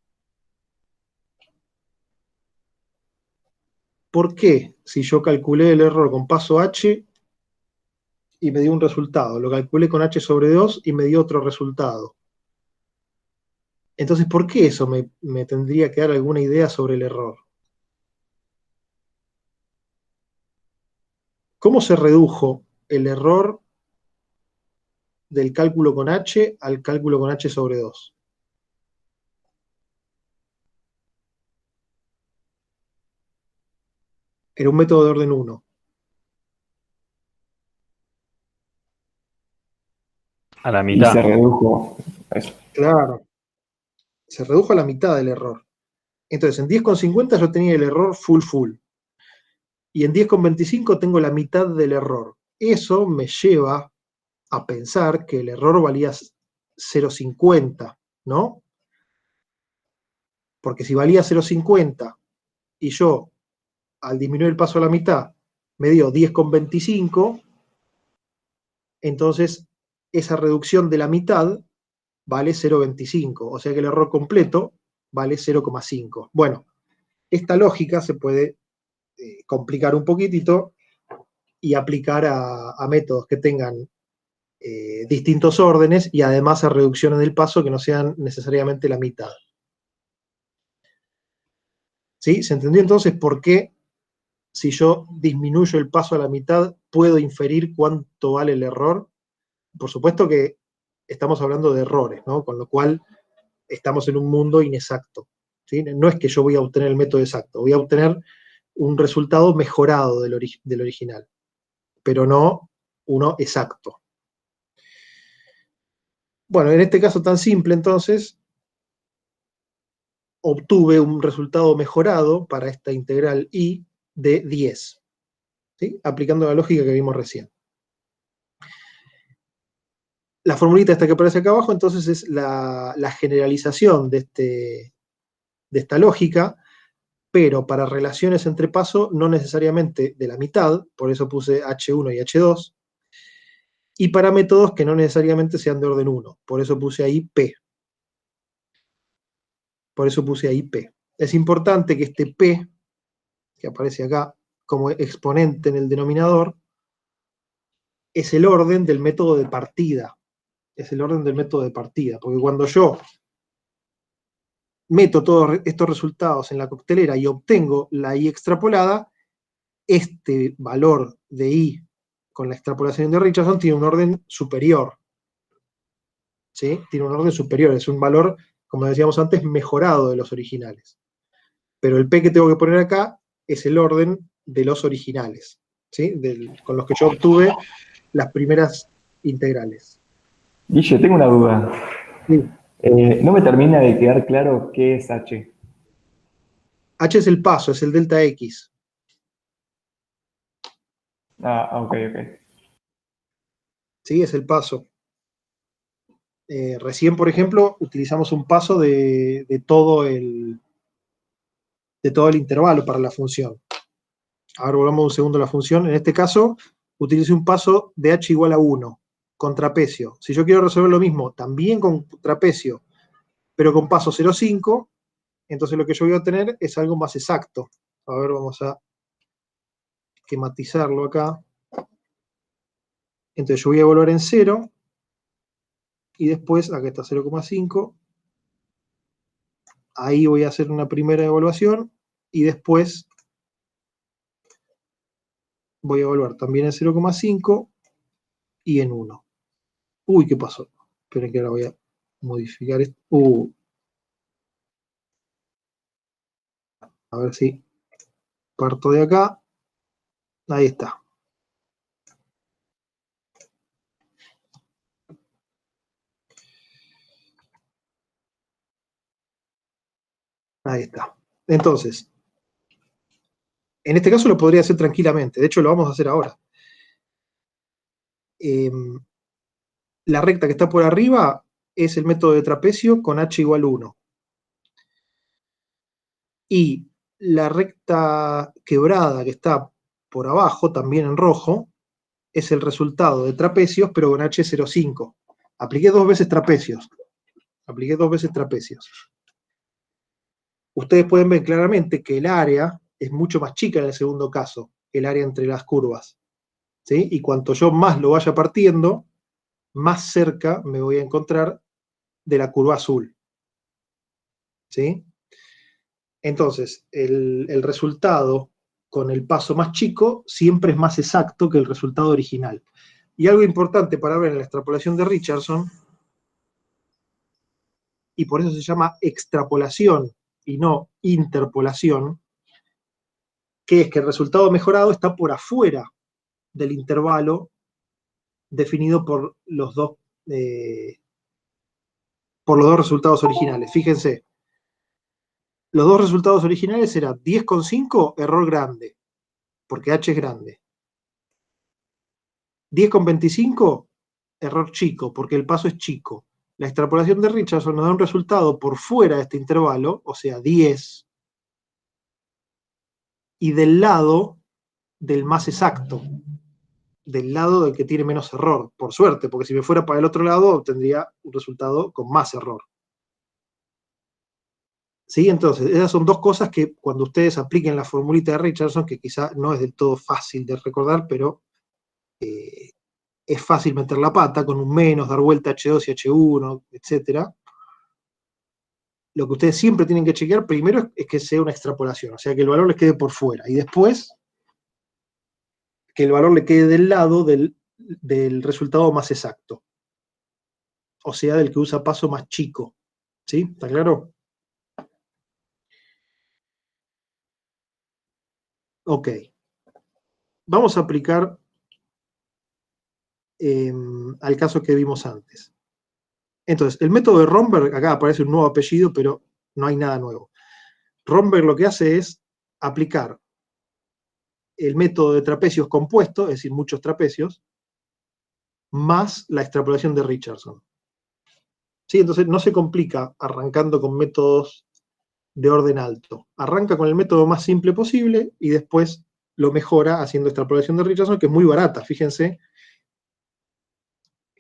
¿Por qué? Si yo calculé el error con paso h y me dio un resultado, lo calculé con h sobre 2 y me dio otro resultado. Entonces, ¿por qué eso me tendría que dar alguna idea sobre el error? ¿Cómo se redujo el error del cálculo con h al cálculo con h sobre 2? Era un método de orden 1. A la Y se mitad. redujo eso. Claro, se redujo a la mitad del error. Entonces, en 10,50 yo tenía el error full. Y en 10,25 tengo la mitad del error. Eso me lleva a pensar que el error valía 0,50, ¿no? Porque si valía 0,50 y yo, al disminuir el paso a la mitad, me dio 10,25, entonces esa reducción de la mitad vale 0,25, o sea que el error completo vale 0,5. Bueno, esta lógica se puede complicar un poquitito y aplicar a métodos que tengan distintos órdenes y además a reducciones del paso que no sean necesariamente la mitad. ¿Sí? ¿Se entendió entonces por qué si yo disminuyo el paso a la mitad puedo inferir cuánto vale el error? Por supuesto que estamos hablando de errores, ¿no? Con lo cual estamos en un mundo inexacto, ¿sí? No es que yo voy a obtener el método exacto, voy a obtener un resultado mejorado del original, pero no uno exacto. Bueno, en este caso tan simple, entonces, obtuve un resultado mejorado para esta integral y de 10, ¿sí? Aplicando la lógica que vimos recién. La formulita esta que aparece acá abajo, entonces, es la generalización de esta lógica, pero para relaciones entre pasos no necesariamente de la mitad, por eso puse H1 y H2, y para métodos que no necesariamente sean de orden 1, por eso puse ahí P. Por eso puse ahí P. Es importante que este P, que aparece acá como exponente en el denominador, es el orden del método de partida. Es el orden del método de partida, porque cuando yo meto todos estos resultados en la coctelera y obtengo la I extrapolada, este valor de I con la extrapolación de Richardson tiene un orden superior. ¿Sí? Tiene un orden superior, es un valor, como decíamos antes, mejorado de los originales. Pero el P que tengo que poner acá es el orden de los originales, ¿sí? Con los que yo obtuve las primeras integrales. Guille, tengo una duda. Sí. No me termina de quedar claro qué es H. H es el paso, es el delta X. Ok. Sí, es el paso. Recién, por ejemplo, utilizamos un paso de todo el intervalo para la función. Ahora volvamos un segundo a la función. En este caso, utilice un paso de h igual a 1, con trapecio. Si yo quiero resolver lo mismo, también con trapecio, pero con paso 0,5, entonces lo que yo voy a obtener es algo más exacto. A ver, vamos a esquematizarlo acá. Entonces yo voy a evaluar en 0, y después, acá está 0,5, ahí voy a hacer una primera evaluación, y después voy a evaluar también en 0,5 y en 1. Uy, ¿qué pasó? Esperen que ahora voy a modificar esto. A ver si parto de acá. Ahí está. Ahí está. Entonces, en este caso lo podría hacer tranquilamente. De hecho, lo vamos a hacer ahora. La recta que está por arriba es el método de trapecio con h igual 1. Y la recta quebrada que está por abajo, también en rojo, es el resultado de trapecios, pero con h0,5. Apliqué dos veces trapecios. Ustedes pueden ver claramente que el área es mucho más chica en el segundo caso, el área entre las curvas. ¿Sí? Y cuanto yo más lo vaya partiendo, más cerca me voy a encontrar de la curva azul. ¿Sí? Entonces, el resultado con el paso más chico siempre es más exacto que el resultado original. Y algo importante para ver en la extrapolación de Richardson, y por eso se llama extrapolación y no interpolación, que es que el resultado mejorado está por afuera del intervalo definido por los dos resultados originales. Fíjense, los dos resultados originales eran 10,5, error grande, porque h es grande. 10,25, error chico, porque el paso es chico. La extrapolación de Richardson nos da un resultado por fuera de este intervalo, o sea, 10, y del lado del más exacto, del lado del que tiene menos error, por suerte, porque si me fuera para el otro lado, obtendría un resultado con más error. ¿Sí? Entonces, esas son dos cosas que cuando ustedes apliquen la formulita de Richardson, que quizá no es del todo fácil de recordar, pero es fácil meter la pata con un menos, dar vuelta H2 y H1, etc. Lo que ustedes siempre tienen que chequear primero es que sea una extrapolación, o sea, que el valor les quede por fuera, y después que el valor le quede del lado del resultado más exacto, o sea, del que usa paso más chico. ¿Sí? ¿Está claro? Ok. Vamos a aplicar al caso que vimos antes. Entonces, el método de Romberg, acá aparece un nuevo apellido, pero no hay nada nuevo. Romberg lo que hace es aplicar el método de trapecios compuesto, es decir, muchos trapecios, más la extrapolación de Richardson. ¿Sí? Entonces no se complica arrancando con métodos de orden alto. Arranca con el método más simple posible y después lo mejora haciendo extrapolación de Richardson, que es muy barata. Fíjense,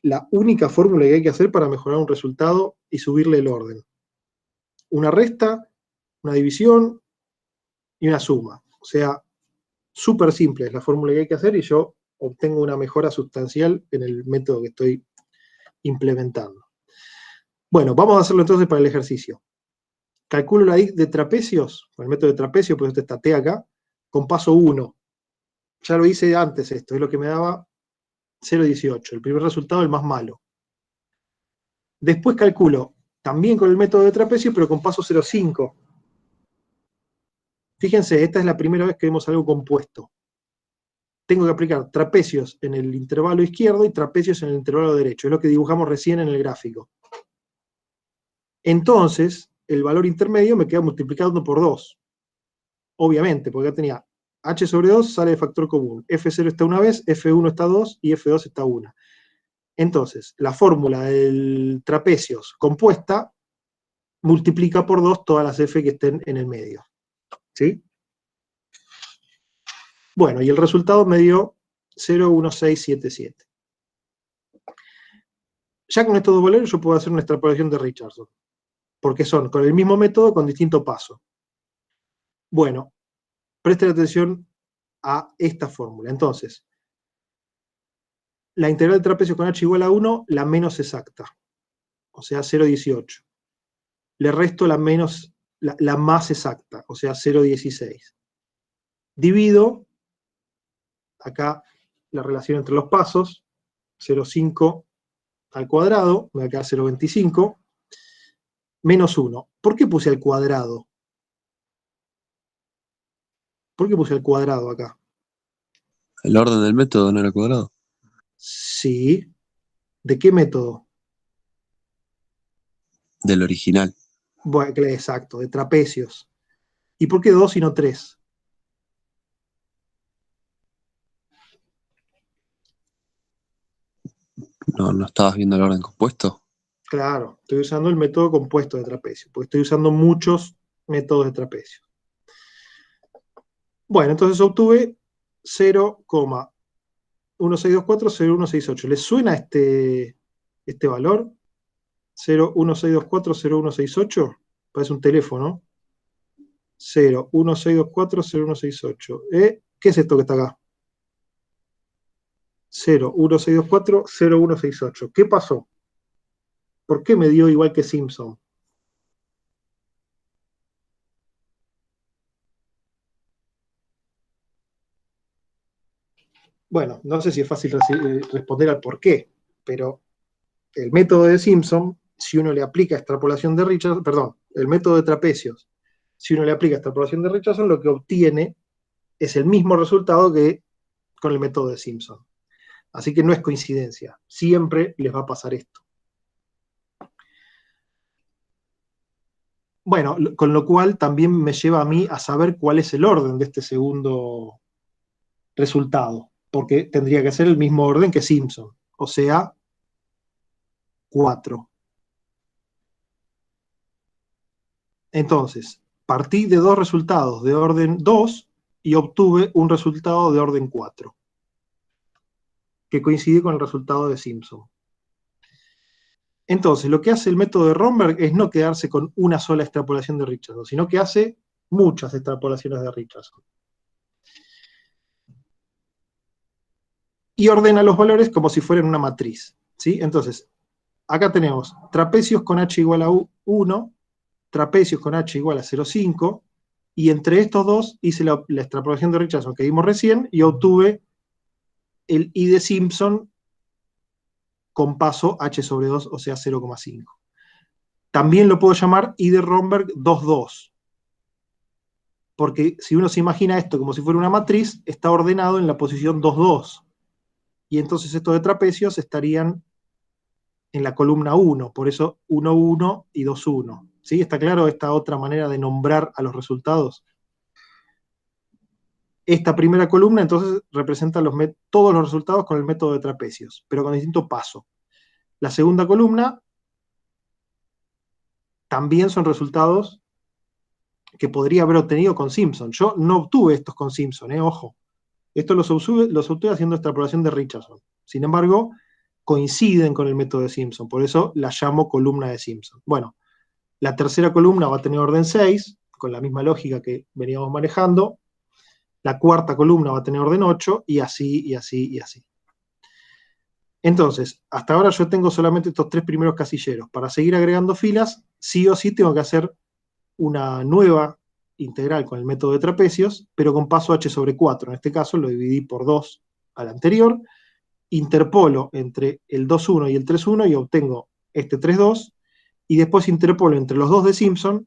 la única fórmula que hay que hacer para mejorar un resultado y subirle el orden. Una resta, una división y una suma. O sea, súper simple es la fórmula que hay que hacer y yo obtengo una mejora sustancial en el método que estoy implementando. Bueno, vamos a hacerlo entonces para el ejercicio. Calculo la I de trapecios, con el método de trapecio, pues este está T acá, con paso 1. Ya lo hice antes esto, es lo que me daba 0,18. El primer resultado, el más malo. Después calculo, también con el método de trapecio, pero con paso 0,5. Fíjense, esta es la primera vez que vemos algo compuesto. Tengo que aplicar trapecios en el intervalo izquierdo y trapecios en el intervalo derecho. Es lo que dibujamos recién en el gráfico. Entonces, el valor intermedio me queda multiplicado por 2. Obviamente, porque ya tenía h sobre 2 sale de factor común. F0 está una vez, F1 está 2 y F2 está 1. Entonces, la fórmula del trapecios compuesta multiplica por 2 todas las F que estén en el medio. ¿Sí? Bueno, y el resultado me dio 0,1677. Ya con estos dos valores yo puedo hacer una extrapolación de Richardson, porque son con el mismo método con distinto paso. Bueno, presten atención a esta fórmula. Entonces, la integral de trapecio con h igual a 1, la menos exacta, o sea, 0,18. Le resto la más exacta, o sea, 0,16. Divido, acá la relación entre los pasos, 0,5 al cuadrado, me va a quedar 0,25, menos 1. ¿Por qué puse al cuadrado? ¿Por qué puse al cuadrado acá? El orden del método no era cuadrado. Sí. ¿De qué método? Del original. Bueno, exacto, de trapecios. ¿Y por qué 2 y no 3? No estabas viendo el orden compuesto. Claro, estoy usando el método compuesto de trapecio, porque estoy usando muchos métodos de trapecio. Bueno, entonces obtuve 0,1624, 0,168. ¿Les suena este valor? 0,1624, 0,168. Parece un teléfono. 0,1624, 0,168. ¿Qué es esto que está acá? 0,1624, 0,168. ¿Qué pasó? ¿Por qué me dio igual que Simpson? Bueno, no sé si es fácil responder al por qué, pero el método de Simpson, si uno le aplica extrapolación de Richardson, perdón, el método de trapecios, si uno le aplica extrapolación de Richardson, lo que obtiene es el mismo resultado que con el método de Simpson. Así que no es coincidencia, siempre les va a pasar esto. Bueno, con lo cual también me lleva a mí a saber cuál es el orden de este segundo resultado, porque tendría que ser el mismo orden que Simpson, o sea, 4. Entonces, partí de dos resultados de orden 2 y obtuve un resultado de orden 4, que coincide con el resultado de Simpson. Entonces, lo que hace el método de Romberg es no quedarse con una sola extrapolación de Richardson, sino que hace muchas extrapolaciones de Richardson. Y ordena los valores como si fueran una matriz, ¿sí? Entonces, acá tenemos trapecios con h igual a 1, trapecios con h igual a 0,5, y entre estos dos hice la extrapolación de Richardson que vimos recién y obtuve el I de Simpson con paso h sobre 2, o sea 0,5. También lo puedo llamar I de Romberg 2,2, porque si uno se imagina esto como si fuera una matriz, está ordenado en la posición 2,2, y entonces estos de trapecios estarían en la columna 1, por eso 1,1 y 2,1. ¿Sí? ¿Está claro esta otra manera de nombrar a los resultados? Esta primera columna entonces representa todos los resultados con el método de trapecios, pero con distinto paso. La segunda columna también son resultados que podría haber obtenido con Simpson. Yo no obtuve estos con Simpson, ojo. Estos los obtuve haciendo extrapolación de Richardson. Sin embargo, coinciden con el método de Simpson, por eso la llamo columna de Simpson. Bueno, la tercera columna va a tener orden 6, con la misma lógica que veníamos manejando. La cuarta columna va a tener orden 8, y así, y así, y así. Entonces, hasta ahora yo tengo solamente estos tres primeros casilleros. Para seguir agregando filas, sí o sí tengo que hacer una nueva integral con el método de trapecios, pero con paso h sobre 4. En este caso lo dividí por 2 al anterior, interpolo entre el 2,1 y el 3,1 y obtengo este 3,2, y después interpolo entre los dos de Simpson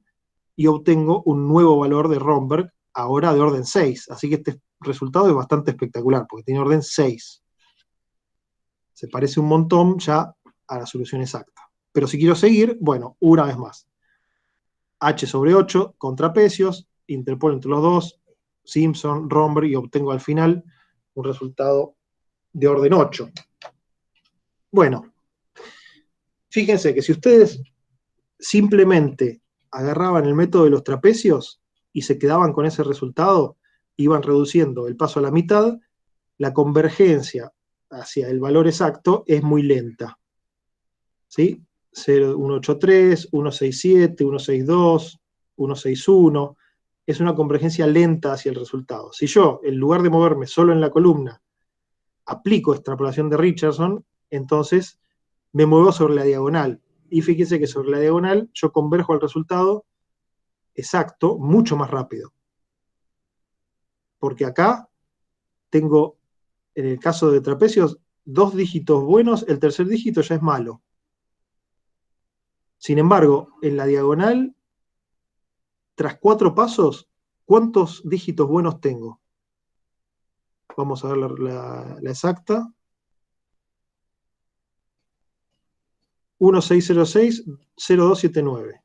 y obtengo un nuevo valor de Romberg, ahora de orden 6. Así que este resultado es bastante espectacular, porque tiene orden 6. Se parece un montón ya a la solución exacta. Pero si quiero seguir, bueno, una vez más. H sobre 8 con trapecios, interpolo entre los dos, Simpson, Romberg, y obtengo al final un resultado de orden 8. Bueno, fíjense que si ustedes simplemente agarraban el método de los trapecios y se quedaban con ese resultado, iban reduciendo el paso a la mitad, la convergencia hacia el valor exacto es muy lenta. ¿Sí? 0,183, 167, 162, 161. Es una convergencia lenta hacia el resultado. Si yo, en lugar de moverme solo en la columna, aplico extrapolación de Richardson, entonces me muevo sobre la diagonal. Y fíjense que sobre la diagonal yo converjo al resultado exacto mucho más rápido. Porque acá tengo, en el caso de trapecios, 2 dígitos buenos, el tercer dígito ya es malo. Sin embargo, en la diagonal, tras 4 pasos, ¿cuántos dígitos buenos tengo? Vamos a ver la exacta. 1606-0279.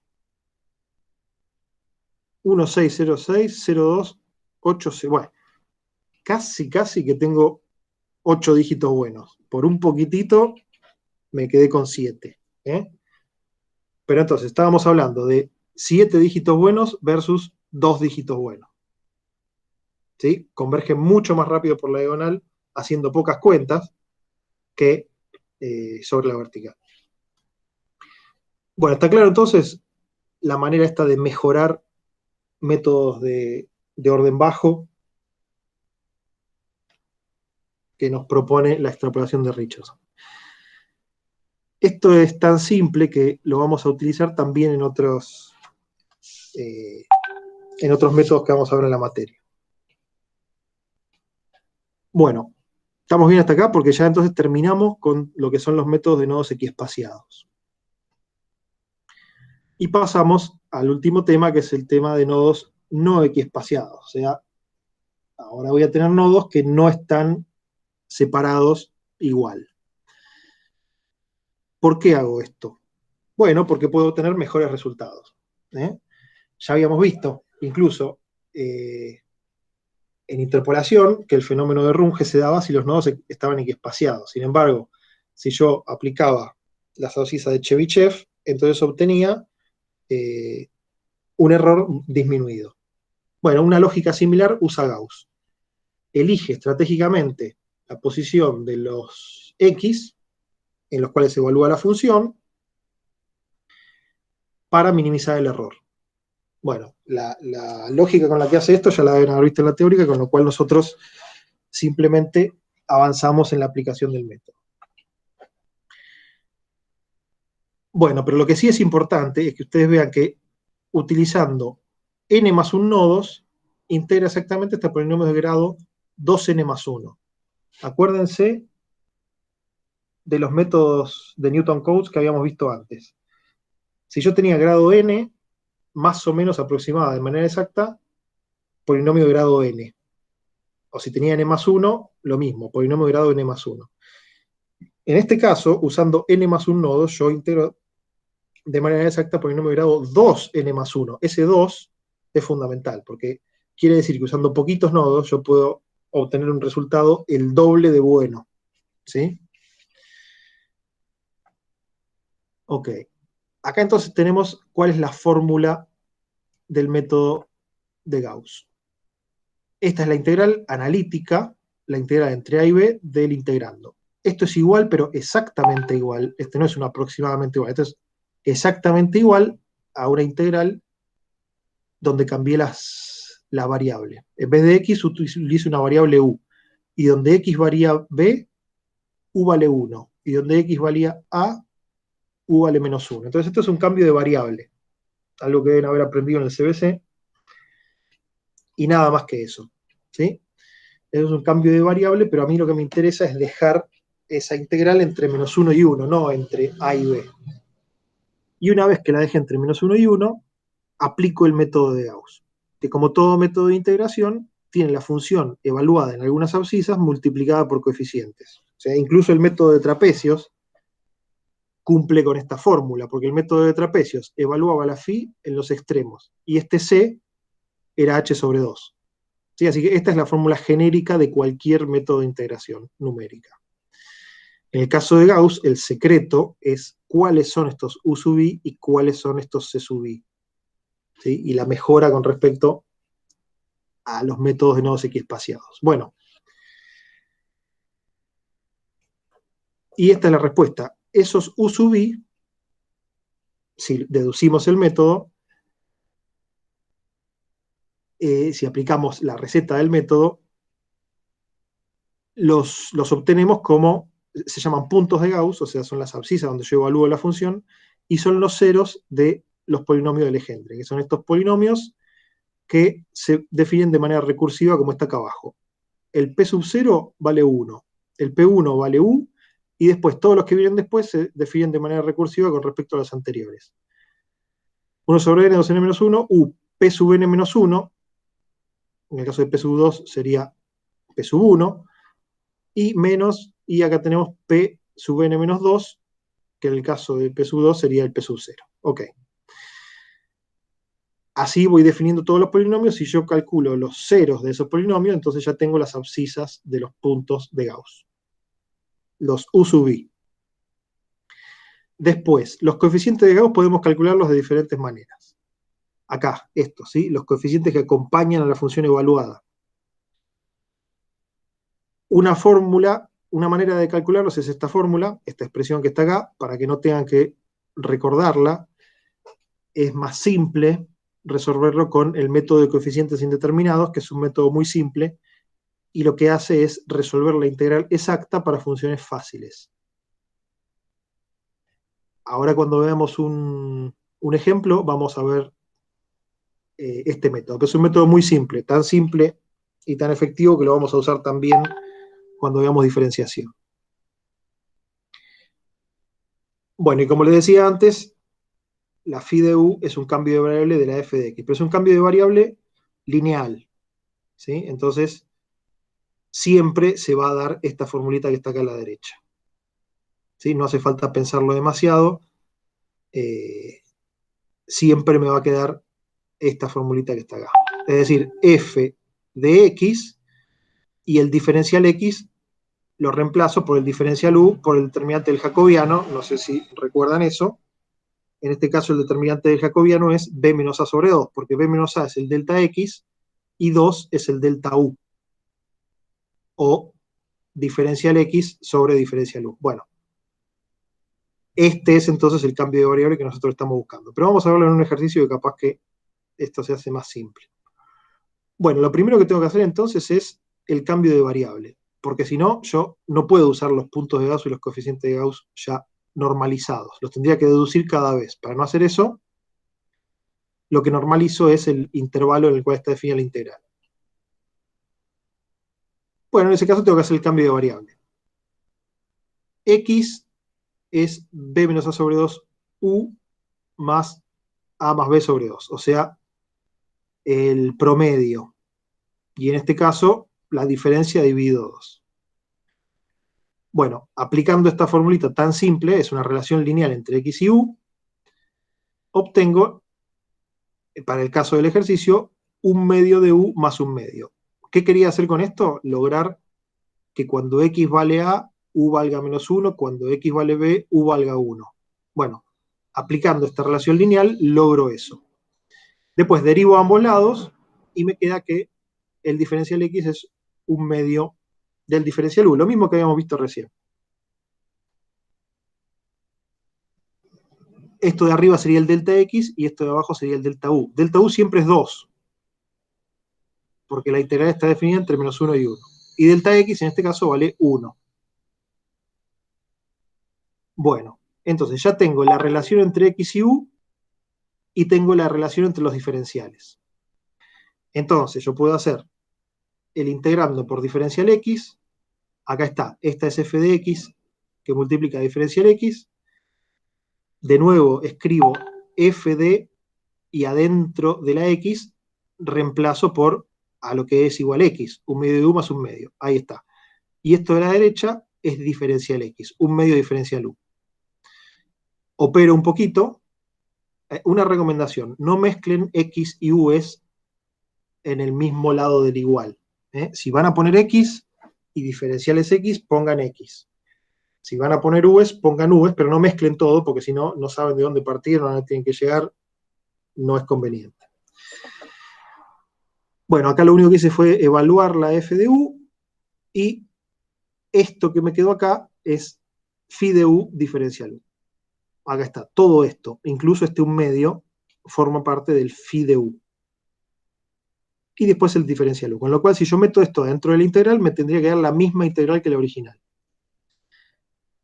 1606-0286. Bueno, casi que tengo 8 dígitos buenos. Por un poquitito me quedé con 7. Pero entonces, estábamos hablando de 7 dígitos buenos versus 2 dígitos buenos. ¿Sí? Converge mucho más rápido por la diagonal, haciendo pocas cuentas, que sobre la vertical. Bueno, está claro entonces la manera esta de mejorar métodos de orden bajo que nos propone la extrapolación de Richardson. Esto es tan simple que lo vamos a utilizar también en otros métodos que vamos a ver en la materia. Bueno, estamos bien hasta acá porque ya entonces terminamos con lo que son los métodos de nodos equiespaciados. Y pasamos al último tema, que es el tema de nodos no equiespaciados. O sea, ahora voy a tener nodos que no están separados igual. ¿Por qué hago esto? Bueno, porque puedo obtener mejores resultados. Ya habíamos visto, incluso en interpolación, que el fenómeno de Runge se daba si los nodos estaban equiespaciados. Sin embargo, si yo aplicaba las abscisas de Chebyshev, entonces obtenía un error disminuido. Bueno, una lógica similar usa Gauss. Elige estratégicamente la posición de los X, en los cuales se evalúa la función, para minimizar el error. Bueno, la lógica con la que hace esto ya la deben haber visto en la teórica, con lo cual nosotros simplemente avanzamos en la aplicación del método. Bueno, pero lo que sí es importante es que ustedes vean que utilizando n más 1 nodos, integra exactamente este polinomio de grado 2n más 1. Acuérdense de los métodos de Newton Cotes que habíamos visto antes. Si yo tenía grado n, más o menos aproximada de manera exacta, polinomio de grado n. O si tenía n más 1, lo mismo, polinomio de grado n más 1. En este caso, usando n más 1 nodos, yo integro de manera exacta polinomio de grado 2n más 1. Ese 2 es fundamental, porque quiere decir que usando poquitos nodos yo puedo obtener un resultado el doble de bueno. ¿Sí? Ok. Acá entonces tenemos cuál es la fórmula del método de Gauss. Esta es la integral analítica, la integral entre A y B del integrando. Esto es igual, pero exactamente igual. Este no es un aproximadamente igual. Esto es exactamente igual a una integral donde cambié la variable. En vez de x utilizo una variable u. Y donde x valía b, u vale 1. Y donde x valía a, u vale menos 1. Entonces esto es un cambio de variable. Algo que deben haber aprendido en el CBC. Y nada más que eso. ¿Sí? Eso es un cambio de variable, pero a mí lo que me interesa es dejar esa integral entre menos 1 y 1, no entre a y b. Y una vez que la deje entre menos 1 y 1, aplico el método de Gauss, que como todo método de integración, tiene la función evaluada en algunas abscisas multiplicada por coeficientes. O sea, incluso el método de trapecios cumple con esta fórmula, porque el método de trapecios evaluaba la phi en los extremos, y este c era h sobre 2. ¿Sí? Así que esta es la fórmula genérica de cualquier método de integración numérica. En el caso de Gauss, el secreto es cuáles son estos u sub i y cuáles son estos c sub i. ¿Sí? Y la mejora con respecto a los métodos de nodos equiespaciados. Bueno, y esta es la respuesta. Esos u sub i, si deducimos el método, si aplicamos la receta del método, los obtenemos como, se llaman puntos de Gauss, o sea, son las abscisas donde yo evalúo la función, y son los ceros de los polinomios de Legendre, que son estos polinomios que se definen de manera recursiva como está acá abajo. El p sub 0 vale 1, el P1 vale U, y después todos los que vienen después se definen de manera recursiva con respecto a los anteriores. 1 sobre n, 2n menos 1, U, P sub n menos 1, en el caso de P sub 2 sería P sub 1, y menos, y acá tenemos P sub n menos 2, que en el caso de P sub 2 sería el P sub 0. Ok. Así voy definiendo todos los polinomios, y yo calculo los ceros de esos polinomios, entonces ya tengo las abscisas de los puntos de Gauss. Los U sub i. Después, los coeficientes de Gauss podemos calcularlos de diferentes maneras. Acá, estos, ¿sí? Los coeficientes que acompañan a la función evaluada. Una fórmula, una manera de calcularlos es esta fórmula, esta expresión que está acá, para que no tengan que recordarla. Es más simple resolverlo con el método de coeficientes indeterminados, que es un método muy simple, y lo que hace es resolver la integral exacta para funciones fáciles. Ahora cuando veamos un ejemplo, vamos a ver este método, que es un método muy simple, tan simple y tan efectivo que lo vamos a usar también cuando veamos diferenciación. Bueno, y como les decía antes, la phi de u es un cambio de variable de la f de x, pero es un cambio de variable lineal, ¿sí? Entonces, siempre se va a dar esta formulita que está acá a la derecha, ¿sí? No hace falta pensarlo demasiado, siempre me va a quedar esta formulita que está acá. Es decir, f de x, y el diferencial x lo reemplazo por el diferencial u por el determinante del jacobiano, no sé si recuerdan eso. En este caso el determinante del jacobiano es b menos a sobre 2, porque b menos a es el delta x y 2 es el delta u, o diferencial x sobre diferencial u. Bueno, este es entonces el cambio de variable que nosotros estamos buscando. Pero vamos a verlo en un ejercicio que capaz que esto se hace más simple. Bueno, lo primero que tengo que hacer entonces es el cambio de variable, porque si no, yo no puedo usar los puntos de Gauss y los coeficientes de Gauss ya normalizados. Los tendría que deducir cada vez. Para no hacer eso, lo que normalizo es el intervalo en el cual está definida la integral. Bueno, en ese caso tengo que hacer el cambio de variable. X es b menos a sobre 2 u más a más b sobre 2, o sea, el promedio. Y en este caso, la diferencia dividido 2. Bueno, aplicando esta formulita tan simple, es una relación lineal entre x y u, obtengo, para el caso del ejercicio, un medio de u más un medio. ¿Qué quería hacer con esto? Lograr que cuando x vale a, u valga menos 1, cuando x vale b, u valga 1. Bueno, aplicando esta relación lineal, logro eso. Después derivo a ambos lados, y me queda que el diferencial x es un medio del diferencial u, lo mismo que habíamos visto recién. Esto de arriba sería el delta x y esto de abajo sería el delta u. Delta u siempre es 2, porque la integral está definida entre menos 1 y 1. Y delta x en este caso vale 1. Bueno, entonces ya tengo la relación entre x y u y tengo la relación entre los diferenciales. Entonces yo puedo hacer el integrando por diferencial x. Acá está, esta es f de x que multiplica diferencial x. De nuevo escribo f de, y adentro de la x reemplazo por a lo que es igual x, un medio de u más un medio. Ahí está. Y esto de la derecha es diferencial x, un medio diferencial u. Opero un poquito. Una recomendación, no mezclen x y u's en el mismo lado del igual. Si van a poner x y diferenciales x, pongan x. Si van a poner u's, pongan u's, pero no mezclen todo, porque si no, no saben de dónde partir, a dónde tienen que llegar, no es conveniente. Bueno, acá lo único que hice fue evaluar la f de u, y esto que me quedó acá es phi de u diferencial u. Acá está, todo esto, incluso este un medio, forma parte del phi de u. Y después el diferencial u. Con lo cual, si yo meto esto dentro de la integral, me tendría que dar la misma integral que la original.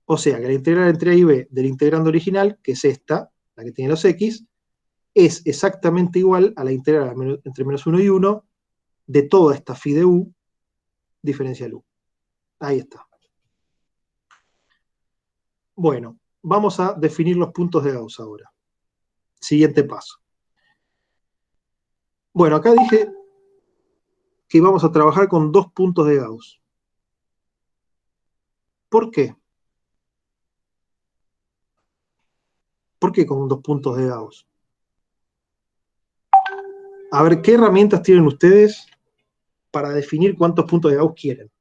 O sea, que la integral entre a y b del integrando original, que es esta, la que tiene los x, es exactamente igual a la integral entre menos 1 y 1 de toda esta phi de u diferencial u. Ahí está. Bueno, vamos a definir los puntos de Gauss ahora. Siguiente paso. Bueno, acá dije que vamos a trabajar con 2 puntos de Gauss. ¿Por qué? ¿Por qué con 2 puntos de Gauss? A ver, ¿qué herramientas tienen ustedes para definir cuántos puntos de Gauss quieren?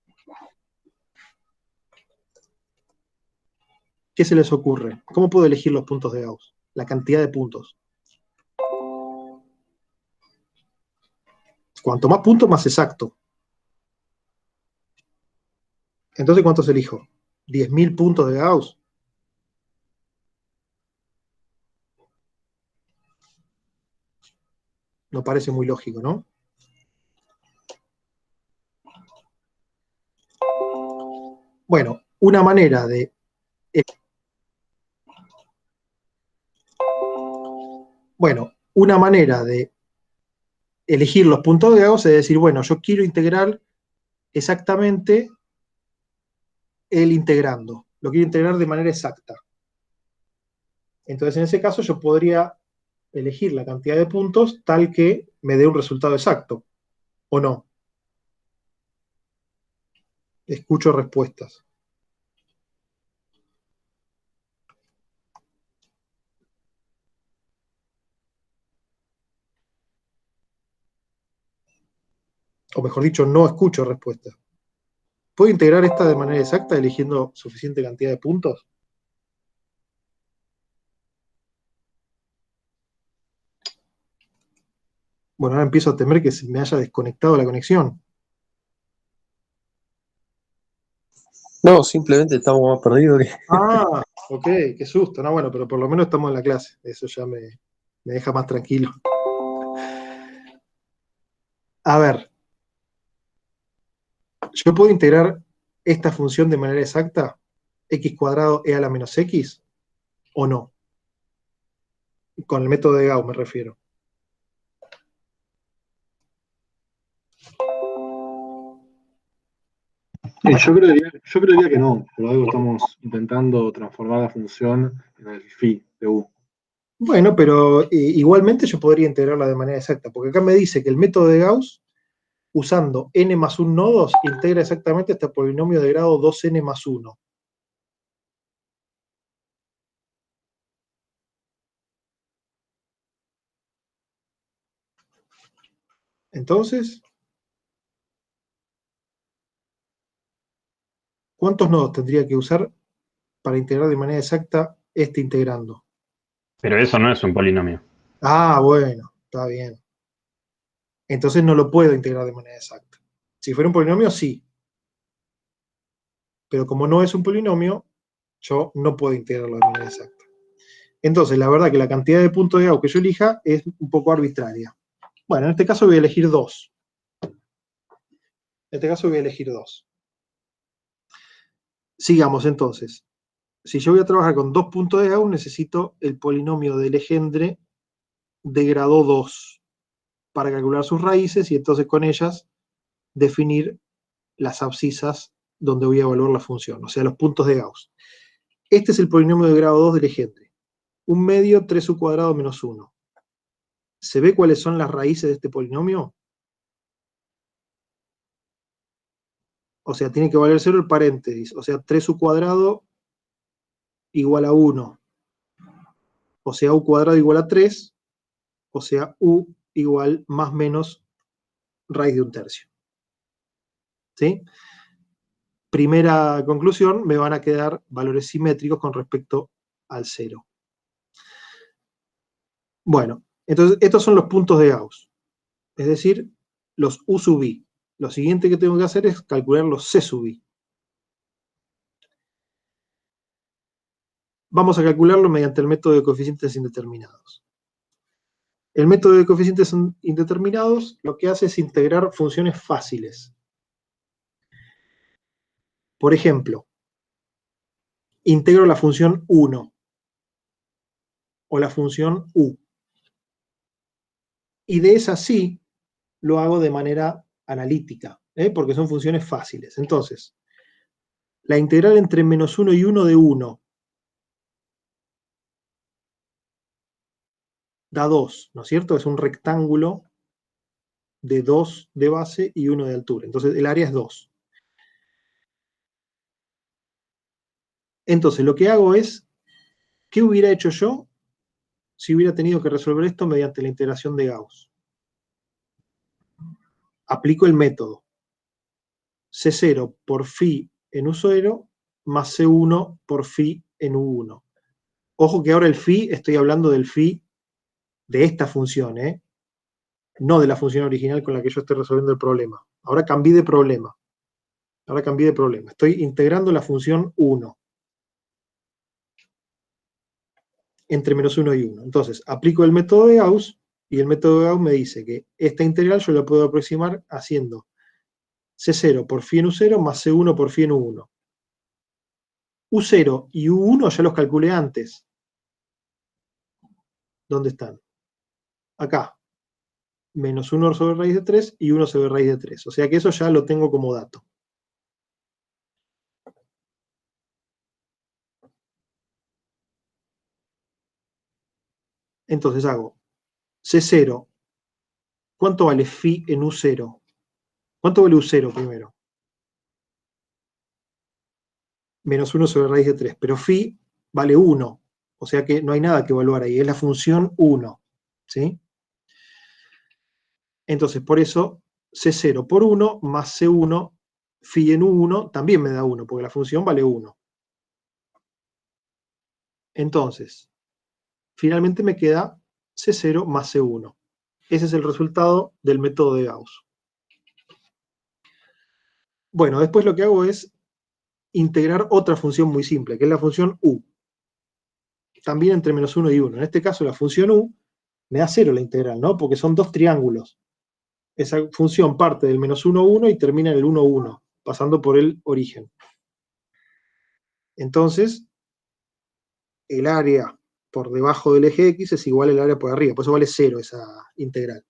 ¿Qué se les ocurre? ¿Cómo puedo elegir los puntos de Gauss? La cantidad de puntos. Cuanto más puntos, más exacto. Entonces, ¿cuántos elijo? ¿10.000 puntos de Gauss? No parece muy lógico, ¿no? Bueno, una manera de elegir los puntos de Gauss es decir, bueno, yo quiero integrar exactamente el integrando. Lo quiero integrar de manera exacta. Entonces, en ese caso, yo podría elegir la cantidad de puntos tal que me dé un resultado exacto. ¿O no? Escucho respuestas. O mejor dicho, no escucho respuestas. ¿Puedo integrar esta de manera exacta eligiendo suficiente cantidad de puntos? Bueno, ahora empiezo a temer que se me haya desconectado la conexión. No, simplemente estamos más perdidos que... Ah, ok, qué susto. No, bueno, pero por lo menos estamos en la clase. Eso ya me deja más tranquilo. A ver, ¿yo puedo integrar esta función de manera exacta? ¿X cuadrado e a la menos X? ¿O no? Con el método de Gauss me refiero. Yo creería que no, por algo estamos intentando transformar la función en el phi de u. Bueno, pero igualmente yo podría integrarla de manera exacta, porque acá me dice que el método de Gauss, usando n más 1 nodos, integra exactamente este polinomio de grado 2n más 1. Entonces, ¿cuántos nodos tendría que usar para integrar de manera exacta este integrando? Pero eso no es un polinomio. Ah, bueno, está bien. Entonces no lo puedo integrar de manera exacta. Si fuera un polinomio, sí. Pero como no es un polinomio, yo no puedo integrarlo de manera exacta. Entonces, la verdad que la cantidad de puntos de Gauss que yo elija es un poco arbitraria. Bueno, en este caso voy a elegir 2. Sigamos entonces. Si yo voy a trabajar con 2 puntos de Gauss, necesito el polinomio de Legendre de grado 2 para calcular sus raíces y entonces con ellas definir las abscisas donde voy a evaluar la función, o sea, los puntos de Gauss. Este es el polinomio de grado 2 de Legendre. 1 medio 3u cuadrado menos 1. ¿Se ve cuáles son las raíces de este polinomio? O sea, tiene que valer 0 el paréntesis. O sea, 3u cuadrado igual a 1. O sea, u cuadrado igual a 3. O sea, u igual más menos raíz de 1/3. ¿Sí? Primera conclusión, me van a quedar valores simétricos con respecto al 0. Bueno, entonces estos son los puntos de Gauss. Es decir, los u sub i. Lo siguiente que tengo que hacer es calcular los c sub i. Vamos a calcularlo mediante el método de coeficientes indeterminados. El método de coeficientes indeterminados lo que hace es integrar funciones fáciles. Por ejemplo, integro la función 1 o la función u. Y de esa sí lo hago de manera analítica, porque son funciones fáciles. Entonces, la integral entre menos 1 y 1 de 1 da 2, ¿no es cierto? Es un rectángulo de 2 de base y 1 de altura. Entonces el área es 2. Entonces lo que hago es, ¿qué hubiera hecho yo si hubiera tenido que resolver esto mediante la integración de Gauss? Aplico el método C0 por phi en U0 más C1 por phi en U1. Ojo que ahora el phi, estoy hablando del phi de esta función, no de la función original con la que yo estoy resolviendo el problema. Ahora cambié de problema. Estoy integrando la función 1 entre menos 1 y 1. Entonces, aplico el método de Gauss, y el método de Gauss me dice que esta integral yo la puedo aproximar haciendo C0 por phi en U0 más C1 por phi en U1. U0 y U1 ya los calculé antes. ¿Dónde están? Acá. Menos 1 sobre raíz de 3 y 1 sobre raíz de 3. O sea que eso ya lo tengo como dato. Entonces hago C0. ¿Cuánto vale phi en U0? ¿Cuánto vale U0 primero? Menos 1 sobre raíz de 3. Pero phi vale 1. O sea que no hay nada que evaluar ahí. Es la función 1. ¿Sí? Entonces, por eso, C0 por 1 más C1, phi en U1, también me da 1, porque la función vale 1. Entonces, finalmente me queda C0 más C1. Ese es el resultado del método de Gauss. Bueno, después lo que hago es integrar otra función muy simple, que es la función U. También entre menos 1 y 1. En este caso, la función U me da 0 la integral, ¿no? Porque son dos triángulos. Esa función parte del menos 1, 1 y termina en el 1, 1, pasando por el origen. Entonces, el área por debajo del eje X es igual al área por arriba, por eso vale 0 esa integral.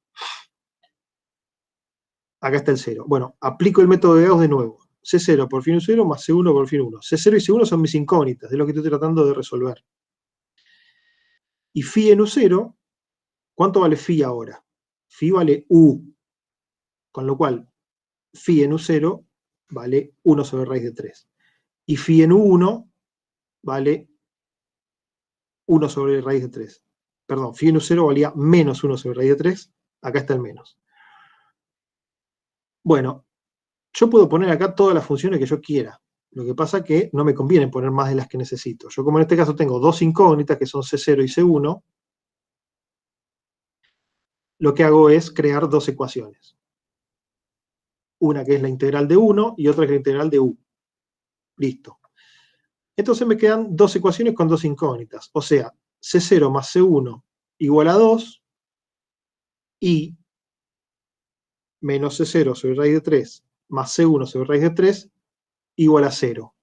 Acá está el 0. Bueno, aplico el método de Gauss de nuevo. C0 por fin 0 más C1 por fin 1. C0 y C1 son mis incógnitas, es lo que estoy tratando de resolver. Y phi en U0, ¿cuánto vale phi ahora? Phi vale U, con lo cual phi en U0 vale 1 sobre raíz de 3. Y phi en U1 vale 1 sobre raíz de 3. Perdón, phi en U0 valía menos 1 sobre raíz de 3. Acá está el menos. Bueno, yo puedo poner acá todas las funciones que yo quiera. Lo que pasa es que no me conviene poner más de las que necesito. Yo, como en este caso tengo dos incógnitas, que son C0 y C1, lo que hago es crear dos ecuaciones. Una que es la integral de 1 y otra que es la integral de U. Listo. Entonces me quedan dos ecuaciones con dos incógnitas. O sea, C0 más C1 igual a 2 y menos C0 sobre raíz de 3 más C1 sobre raíz de 3 igual a 0.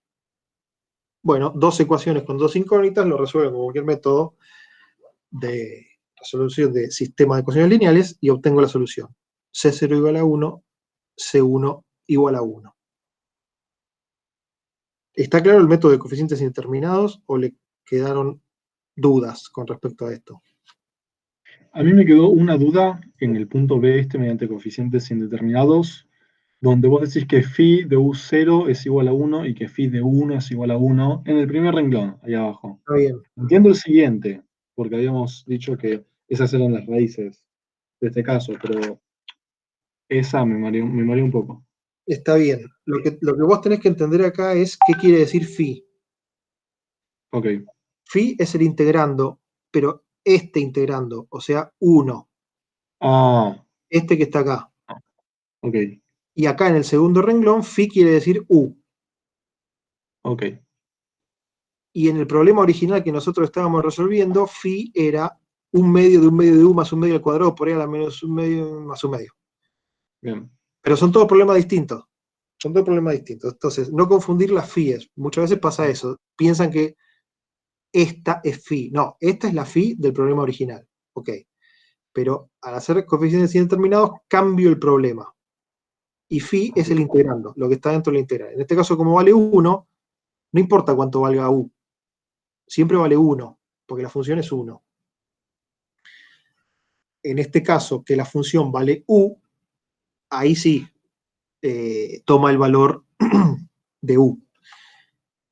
Bueno, dos ecuaciones con dos incógnitas lo resuelvo con cualquier método de resolución de sistemas de ecuaciones lineales y obtengo la solución. C0 igual a 1, C1 igual a 1. ¿Está claro el método de coeficientes indeterminados o le quedaron dudas con respecto a esto? A mí me quedó una duda en el punto B mediante coeficientes indeterminados, donde vos decís que phi de U0 es igual a 1 y que phi de U1 es igual a 1 en el primer renglón, ahí abajo. Está bien. Entiendo el siguiente, porque habíamos dicho que esas eran las raíces de este caso, pero esa me mareó un poco. Está bien. Lo que vos tenés que entender acá es qué quiere decir phi. Ok. Phi es el integrando, pero este integrando, o sea, 1. Ah, Este que está acá. ok, Y acá en el segundo renglón, phi quiere decir U. ok. Y en el problema original que nosotros estábamos resolviendo, phi era un medio de un medio de U más un medio al cuadrado, por ahí a la menos un medio más un medio. Bien. Pero son todos problemas distintos. Son dos problemas distintos. Entonces, no confundir las phies. Muchas veces pasa eso. Piensan que esta es phi. No, esta es la phi del problema original. Ok. Pero al hacer coeficientes indeterminados, cambio el problema. Y phi es el integrando, lo que está dentro de la integral. En este caso, como vale 1, no importa cuánto valga U. Siempre vale 1, porque la función es 1. en este caso que la función vale u, ahí sí toma el valor de u.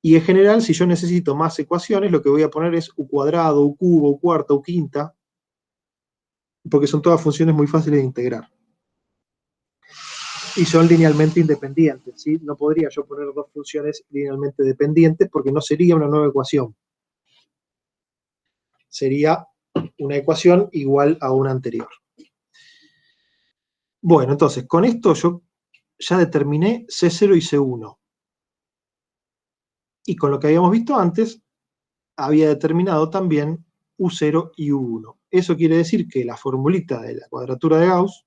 Y en general, si yo necesito más ecuaciones, lo que voy a poner es u cuadrado, u cubo, u cuarta, u quinta, porque son todas funciones muy fáciles de integrar. Y son linealmente independientes, ¿sí? No podría yo poner dos funciones linealmente dependientes porque no sería una nueva ecuación. Sería una ecuación igual a una anterior. Bueno, entonces, con esto yo ya determiné C0 y C1. Y con lo que habíamos visto antes, había determinado también U0 y U1. Eso quiere decir que la formulita de la cuadratura de Gauss,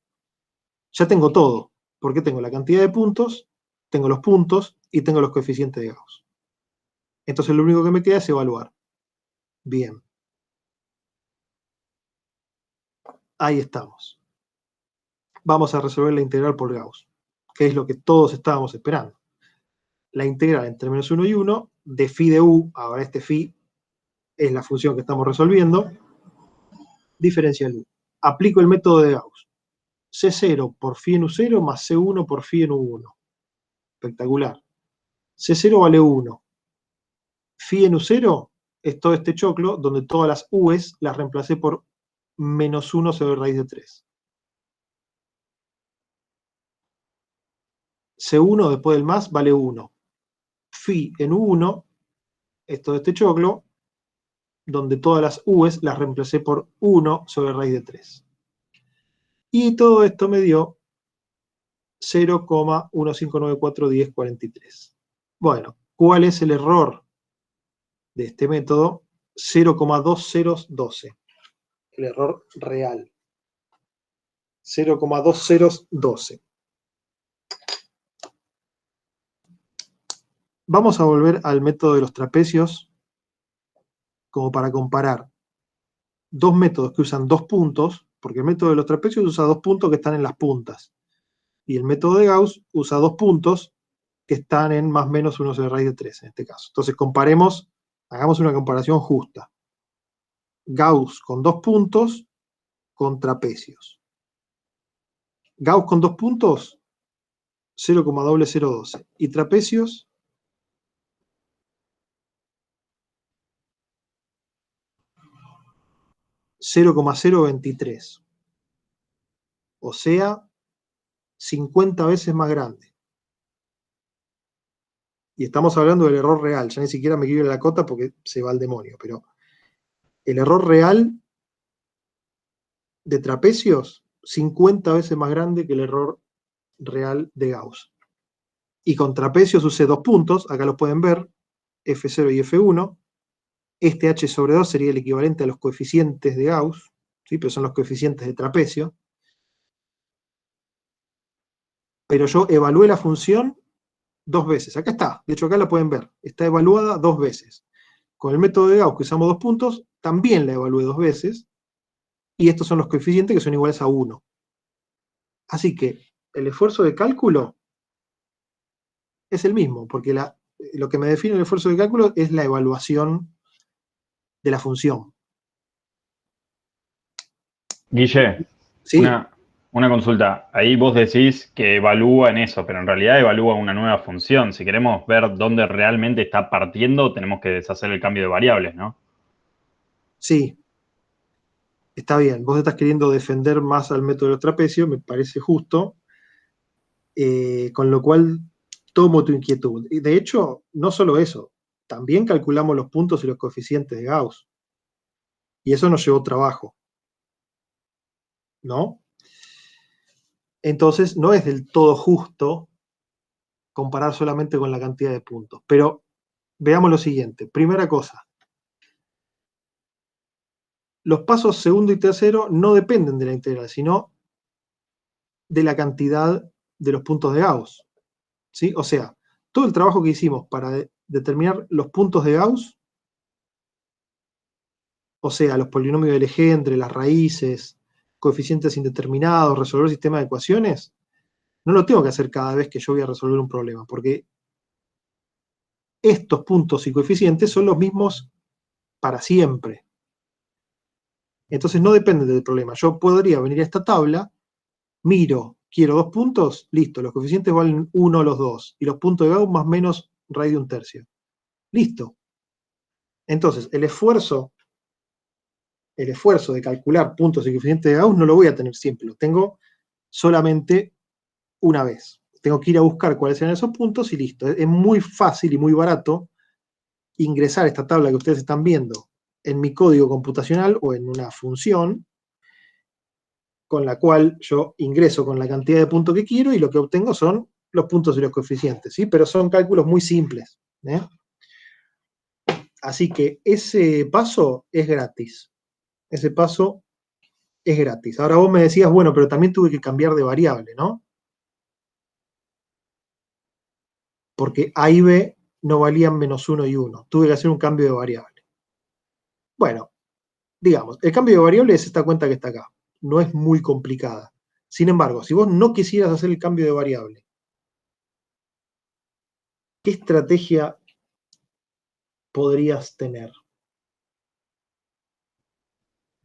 ya tengo todo, porque tengo la cantidad de puntos, tengo los puntos y tengo los coeficientes de Gauss. Entonces lo único que me queda es evaluar. Bien. Ahí estamos. Vamos a resolver la integral por Gauss, que es lo que todos estábamos esperando. La integral entre menos 1 y 1 de phi de u, ahora este phi es la función que estamos resolviendo, diferencial u. Aplico el método de Gauss. C0 por phi en U0 más C1 por phi en U1. Espectacular. C0 vale 1. Phi en U0 es todo este choclo donde todas las U's las reemplacé por menos 1 sobre raíz de 3. C1 después del más vale 1. Phi en U1 es todo este choclo donde todas las U's las reemplacé por 1 sobre raíz de 3. Y todo esto me dio 0,15941043. Bueno, ¿cuál es el error de este método? 0,2012. El error real. 0,2012. Vamos a volver al método de los trapecios como para comparar dos métodos que usan dos puntos, porque el método de los trapecios usa dos puntos que están en las puntas. Y el método de Gauss usa dos puntos que están en más o menos 1 sobre raíz de 3 en este caso. Entonces comparemos, hagamos una comparación justa. Gauss con dos puntos con trapecios. Gauss con dos puntos, 0,0012. Y trapecios, 0,023. O sea, 50 veces más grande. Y estamos hablando del error real. Ya ni siquiera me quiero ir a la cota porque se va al demonio. Pero el error real de trapecios, 50 veces más grande que el error real de Gauss. Y con trapecios usé dos puntos, acá los pueden ver, F0 y F1. Este H sobre 2 sería el equivalente a los coeficientes de Gauss, ¿sí? Pero son los coeficientes de trapecio. Pero yo evalué la función dos veces. Acá está, de hecho acá la pueden ver. Está evaluada dos veces. Con el método de Gauss que usamos dos puntos, también la evalué dos veces. Y estos son los coeficientes que son iguales a 1. Así que el esfuerzo de cálculo es el mismo, porque lo que me define el esfuerzo de cálculo es la evaluación de la función. Guille, ¿Sí? una consulta. Ahí vos decís que evalúa en eso, pero en realidad evalúa una nueva función. Si queremos ver dónde realmente está partiendo, tenemos que deshacer el cambio de variables, ¿no? Sí. Está bien. Vos estás queriendo defender más al método de los trapecios, me parece justo. Con lo cual tomo tu inquietud. Y de hecho, no solo eso, también calculamos los puntos y los coeficientes de Gauss. Y eso nos llevó trabajo. ¿No? Entonces, no es del todo justo comparar solamente con la cantidad de puntos. Pero veamos lo siguiente. Primera cosa. Los pasos segundo y tercero no dependen de la integral, sino de la cantidad de los puntos de Gauss. ¿Sí? O sea, todo el trabajo que hicimos para determinar los puntos de Gauss, o sea, los polinomios de Legendre, las raíces, coeficientes indeterminados, resolver sistemas de ecuaciones, no lo tengo que hacer cada vez que yo voy a resolver un problema, porque estos puntos y coeficientes son los mismos para siempre. Entonces no depende del problema. Yo podría venir a esta tabla, miro, quiero 2 puntos, listo, los coeficientes valen 1 los dos, y los puntos de Gauss más menos raíz de un tercio. Listo. Entonces, el esfuerzo de calcular puntos y coeficientes de Gauss no lo voy a tener siempre, lo tengo solamente una vez. Tengo que ir a buscar cuáles eran esos puntos y listo. Es muy fácil y muy barato ingresar esta tabla que ustedes están viendo en mi código computacional o en una función con la cual yo ingreso con la cantidad de puntos que quiero y lo que obtengo son los puntos y los coeficientes, ¿sí? Pero son cálculos muy simples, ¿eh? Así que ese paso es gratis. Ese paso es gratis. Ahora vos me decías, bueno, pero también tuve que cambiar de variable, ¿no? Porque A y B no valían menos 1 y 1. Tuve que hacer un cambio de variable. Bueno, digamos, el cambio de variable es esta cuenta que está acá. No es muy complicada. Sin embargo, si vos no quisieras hacer el cambio de variable, ¿qué estrategia podrías tener?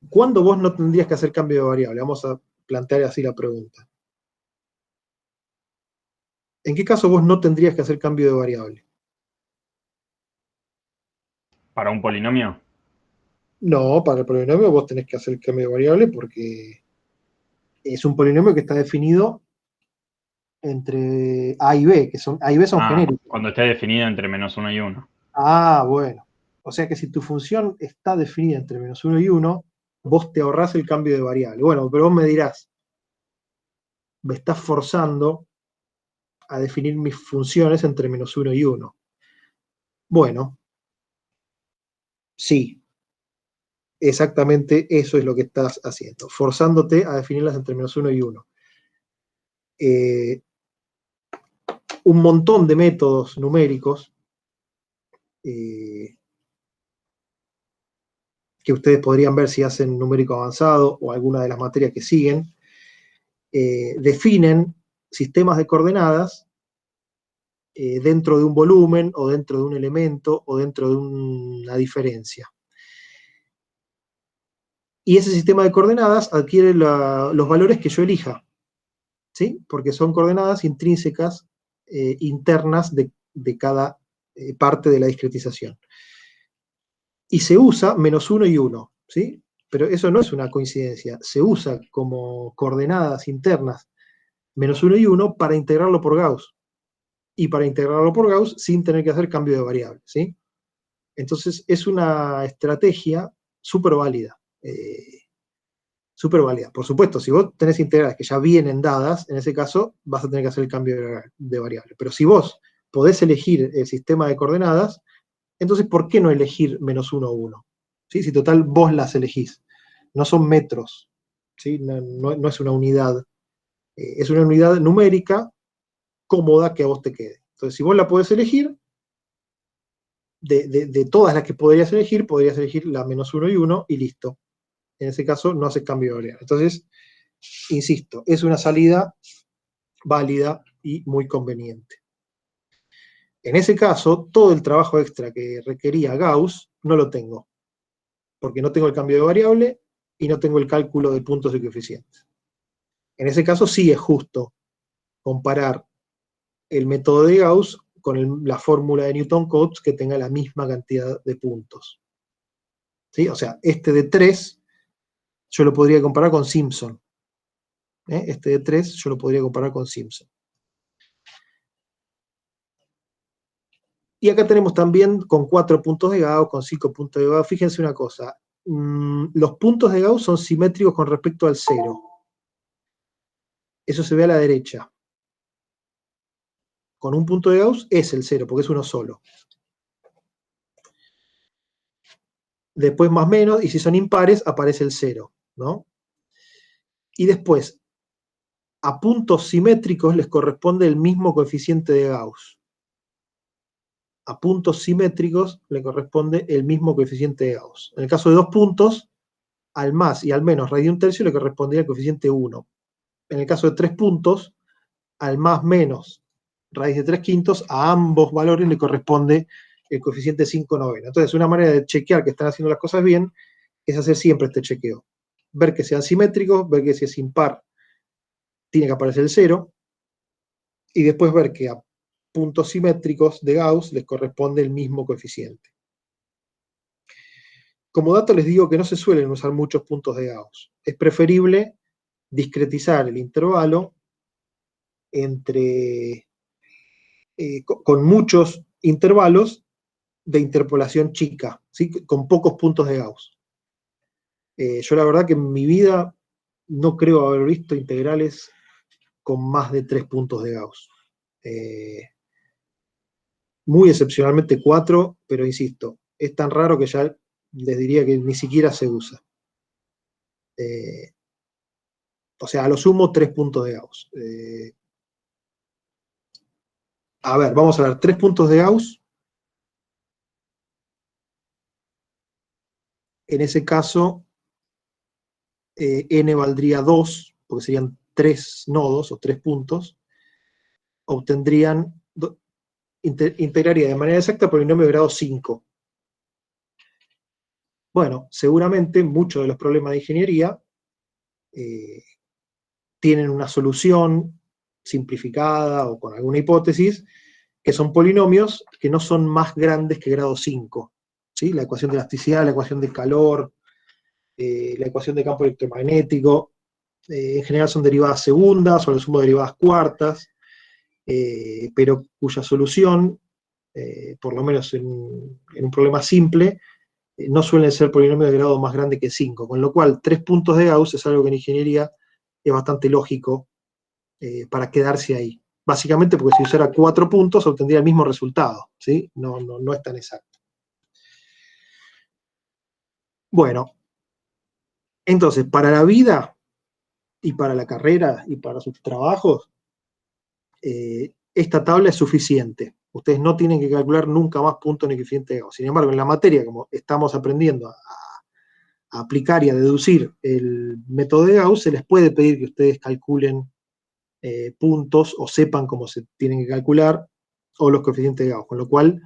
¿Cuándo vos no tendrías que hacer cambio de variable? Vamos a plantear así la pregunta. ¿En qué caso vos no tendrías que hacer cambio de variable? ¿Para un polinomio? No, para el polinomio vos tenés que hacer el cambio de variable porque es un polinomio que está definido entre A y B, que son A y B son genéricos. Cuando esté definido entre menos 1 y 1. Ah, bueno. O sea que si tu función está definida entre menos 1 y 1, vos te ahorrás el cambio de variable. Bueno, pero vos me dirás, me estás forzando a definir mis funciones entre menos 1 y 1. Bueno, sí, exactamente eso es lo que estás haciendo, forzándote a definirlas entre menos 1 y 1. Un montón de métodos numéricos que ustedes podrían ver si hacen numérico avanzado o alguna de las materias que siguen, definen sistemas de coordenadas dentro de un volumen o dentro de un elemento o dentro de una diferencia. Y ese sistema de coordenadas adquiere los valores que yo elija, ¿sí? Porque son coordenadas intrínsecas internas de cada parte de la discretización. Y se usa menos 1 y 1, ¿sí? Pero eso no es una coincidencia, se usa como coordenadas internas menos 1 y 1 para integrarlo por Gauss. Y para integrarlo por Gauss sin tener que hacer cambio de variable, ¿sí? Entonces es una estrategia súper válida. Súper válida. Por supuesto, si vos tenés integrales que ya vienen dadas, en ese caso vas a tener que hacer el cambio de variable. Pero si vos podés elegir el sistema de coordenadas, entonces ¿por qué no elegir menos 1 o 1? ¿Sí? Si total vos las elegís. No son metros, ¿sí? No es una unidad. Es una unidad numérica cómoda que a vos te quede. Entonces, si vos la podés elegir, de todas las que podrías elegir la menos 1 y 1 y listo. En ese caso no hace cambio de variable. Entonces, insisto, es una salida válida y muy conveniente. En ese caso, todo el trabajo extra que requería Gauss no lo tengo, porque no tengo el cambio de variable y no tengo el cálculo de puntos y coeficientes. En ese caso sí es justo comparar el método de Gauss con la fórmula de Newton-Cotes que tenga la misma cantidad de puntos. ¿Sí? O sea, este de 3 yo lo podría comparar con Simpson. Este de 3 yo lo podría comparar con Simpson. Y acá tenemos también con 4 puntos de Gauss, con 5 puntos de Gauss. Fíjense una cosa, los puntos de Gauss son simétricos con respecto al 0. Eso se ve a la derecha. Con un punto de Gauss es el 0, porque es uno solo. Después más menos, y si son impares, aparece el 0, ¿no? Y después, a puntos simétricos les corresponde el mismo coeficiente de Gauss. A puntos simétricos le corresponde el mismo coeficiente de Gauss. En el caso de 2 puntos, al más y al menos raíz de un tercio le correspondería el coeficiente 1. En el caso de 3 puntos, al más menos raíz de 3 quintos, a ambos valores le corresponde el coeficiente 5/9. Entonces, una manera de chequear que están haciendo las cosas bien es hacer siempre este chequeo. ver que sean simétricos, ver que si es impar tiene que aparecer el 0, y después ver que a puntos simétricos de Gauss les corresponde el mismo coeficiente. Como dato les digo que no se suelen usar muchos puntos de Gauss. Es preferible discretizar el intervalo con muchos intervalos de interpolación chica, ¿sí? Con pocos puntos de Gauss. Yo la verdad que en mi vida no creo haber visto integrales con más de 3 puntos de Gauss. Muy excepcionalmente 4, pero insisto, es tan raro que ya les diría que ni siquiera se usa. O sea, a lo sumo 3 puntos de Gauss. A ver, vamos a ver, 3 puntos de Gauss. En ese caso, n valdría 2, porque serían 3 nodos o 3 puntos. Obtendrían, integraría de manera exacta el polinomio de grado 5. Bueno, seguramente muchos de los problemas de ingeniería tienen una solución simplificada o con alguna hipótesis, que son polinomios que no son más grandes que grado 5. ¿Sí? La ecuación de elasticidad, la ecuación de calor, la ecuación de campo electromagnético, en general son derivadas segundas o al sumo derivadas cuartas, pero cuya solución, por lo menos en un problema simple, no suelen ser polinomios de grado más grande que 5, con lo cual 3 puntos de Gauss es algo que en ingeniería es bastante lógico para quedarse ahí. Básicamente porque si usara 4 puntos obtendría el mismo resultado, ¿sí? No es tan exacto. Bueno, entonces, para la vida y para la carrera y para sus trabajos, esta tabla es suficiente. Ustedes no tienen que calcular nunca más puntos ni coeficiente de Gauss. Sin embargo, en la materia, como estamos aprendiendo a aplicar y a deducir el método de Gauss, se les puede pedir que ustedes calculen puntos o sepan cómo se tienen que calcular o los coeficientes de Gauss, con lo cual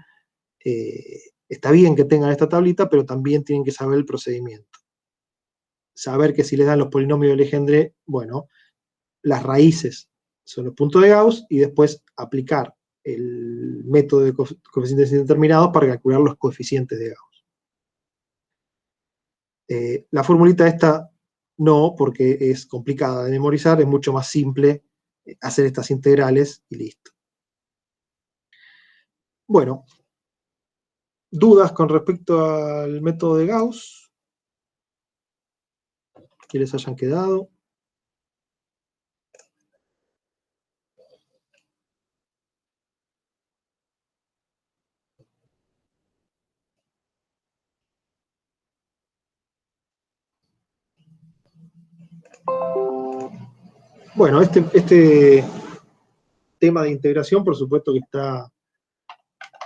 está bien que tengan esta tablita, pero también tienen que saber el procedimiento. Saber que si les dan los polinomios de Legendre, bueno, las raíces son los puntos de Gauss y después aplicar el método de coeficientes indeterminados para calcular los coeficientes de Gauss. La formulita esta no, porque es complicada de memorizar, es mucho más simple hacer estas integrales y listo. Bueno, ¿dudas con respecto al método de Gauss que les hayan quedado? Bueno, este tema de integración, por supuesto que está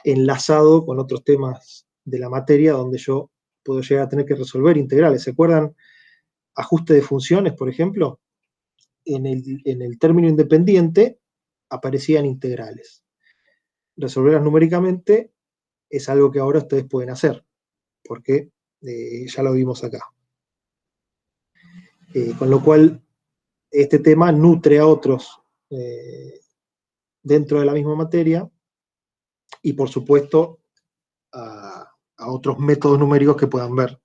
enlazado con otros temas de la materia donde yo puedo llegar a tener que resolver integrales. ¿Se acuerdan? Ajuste de funciones, por ejemplo. En el término independiente aparecían integrales. Resolverlas numéricamente es algo que ahora ustedes pueden hacer, porque ya lo vimos acá. Con lo cual, este tema nutre a otros dentro de la misma materia y, por supuesto, a otros métodos numéricos que puedan ver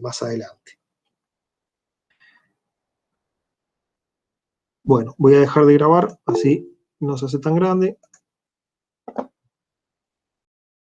más adelante. Bueno, voy a dejar de grabar, así no se hace tan grande.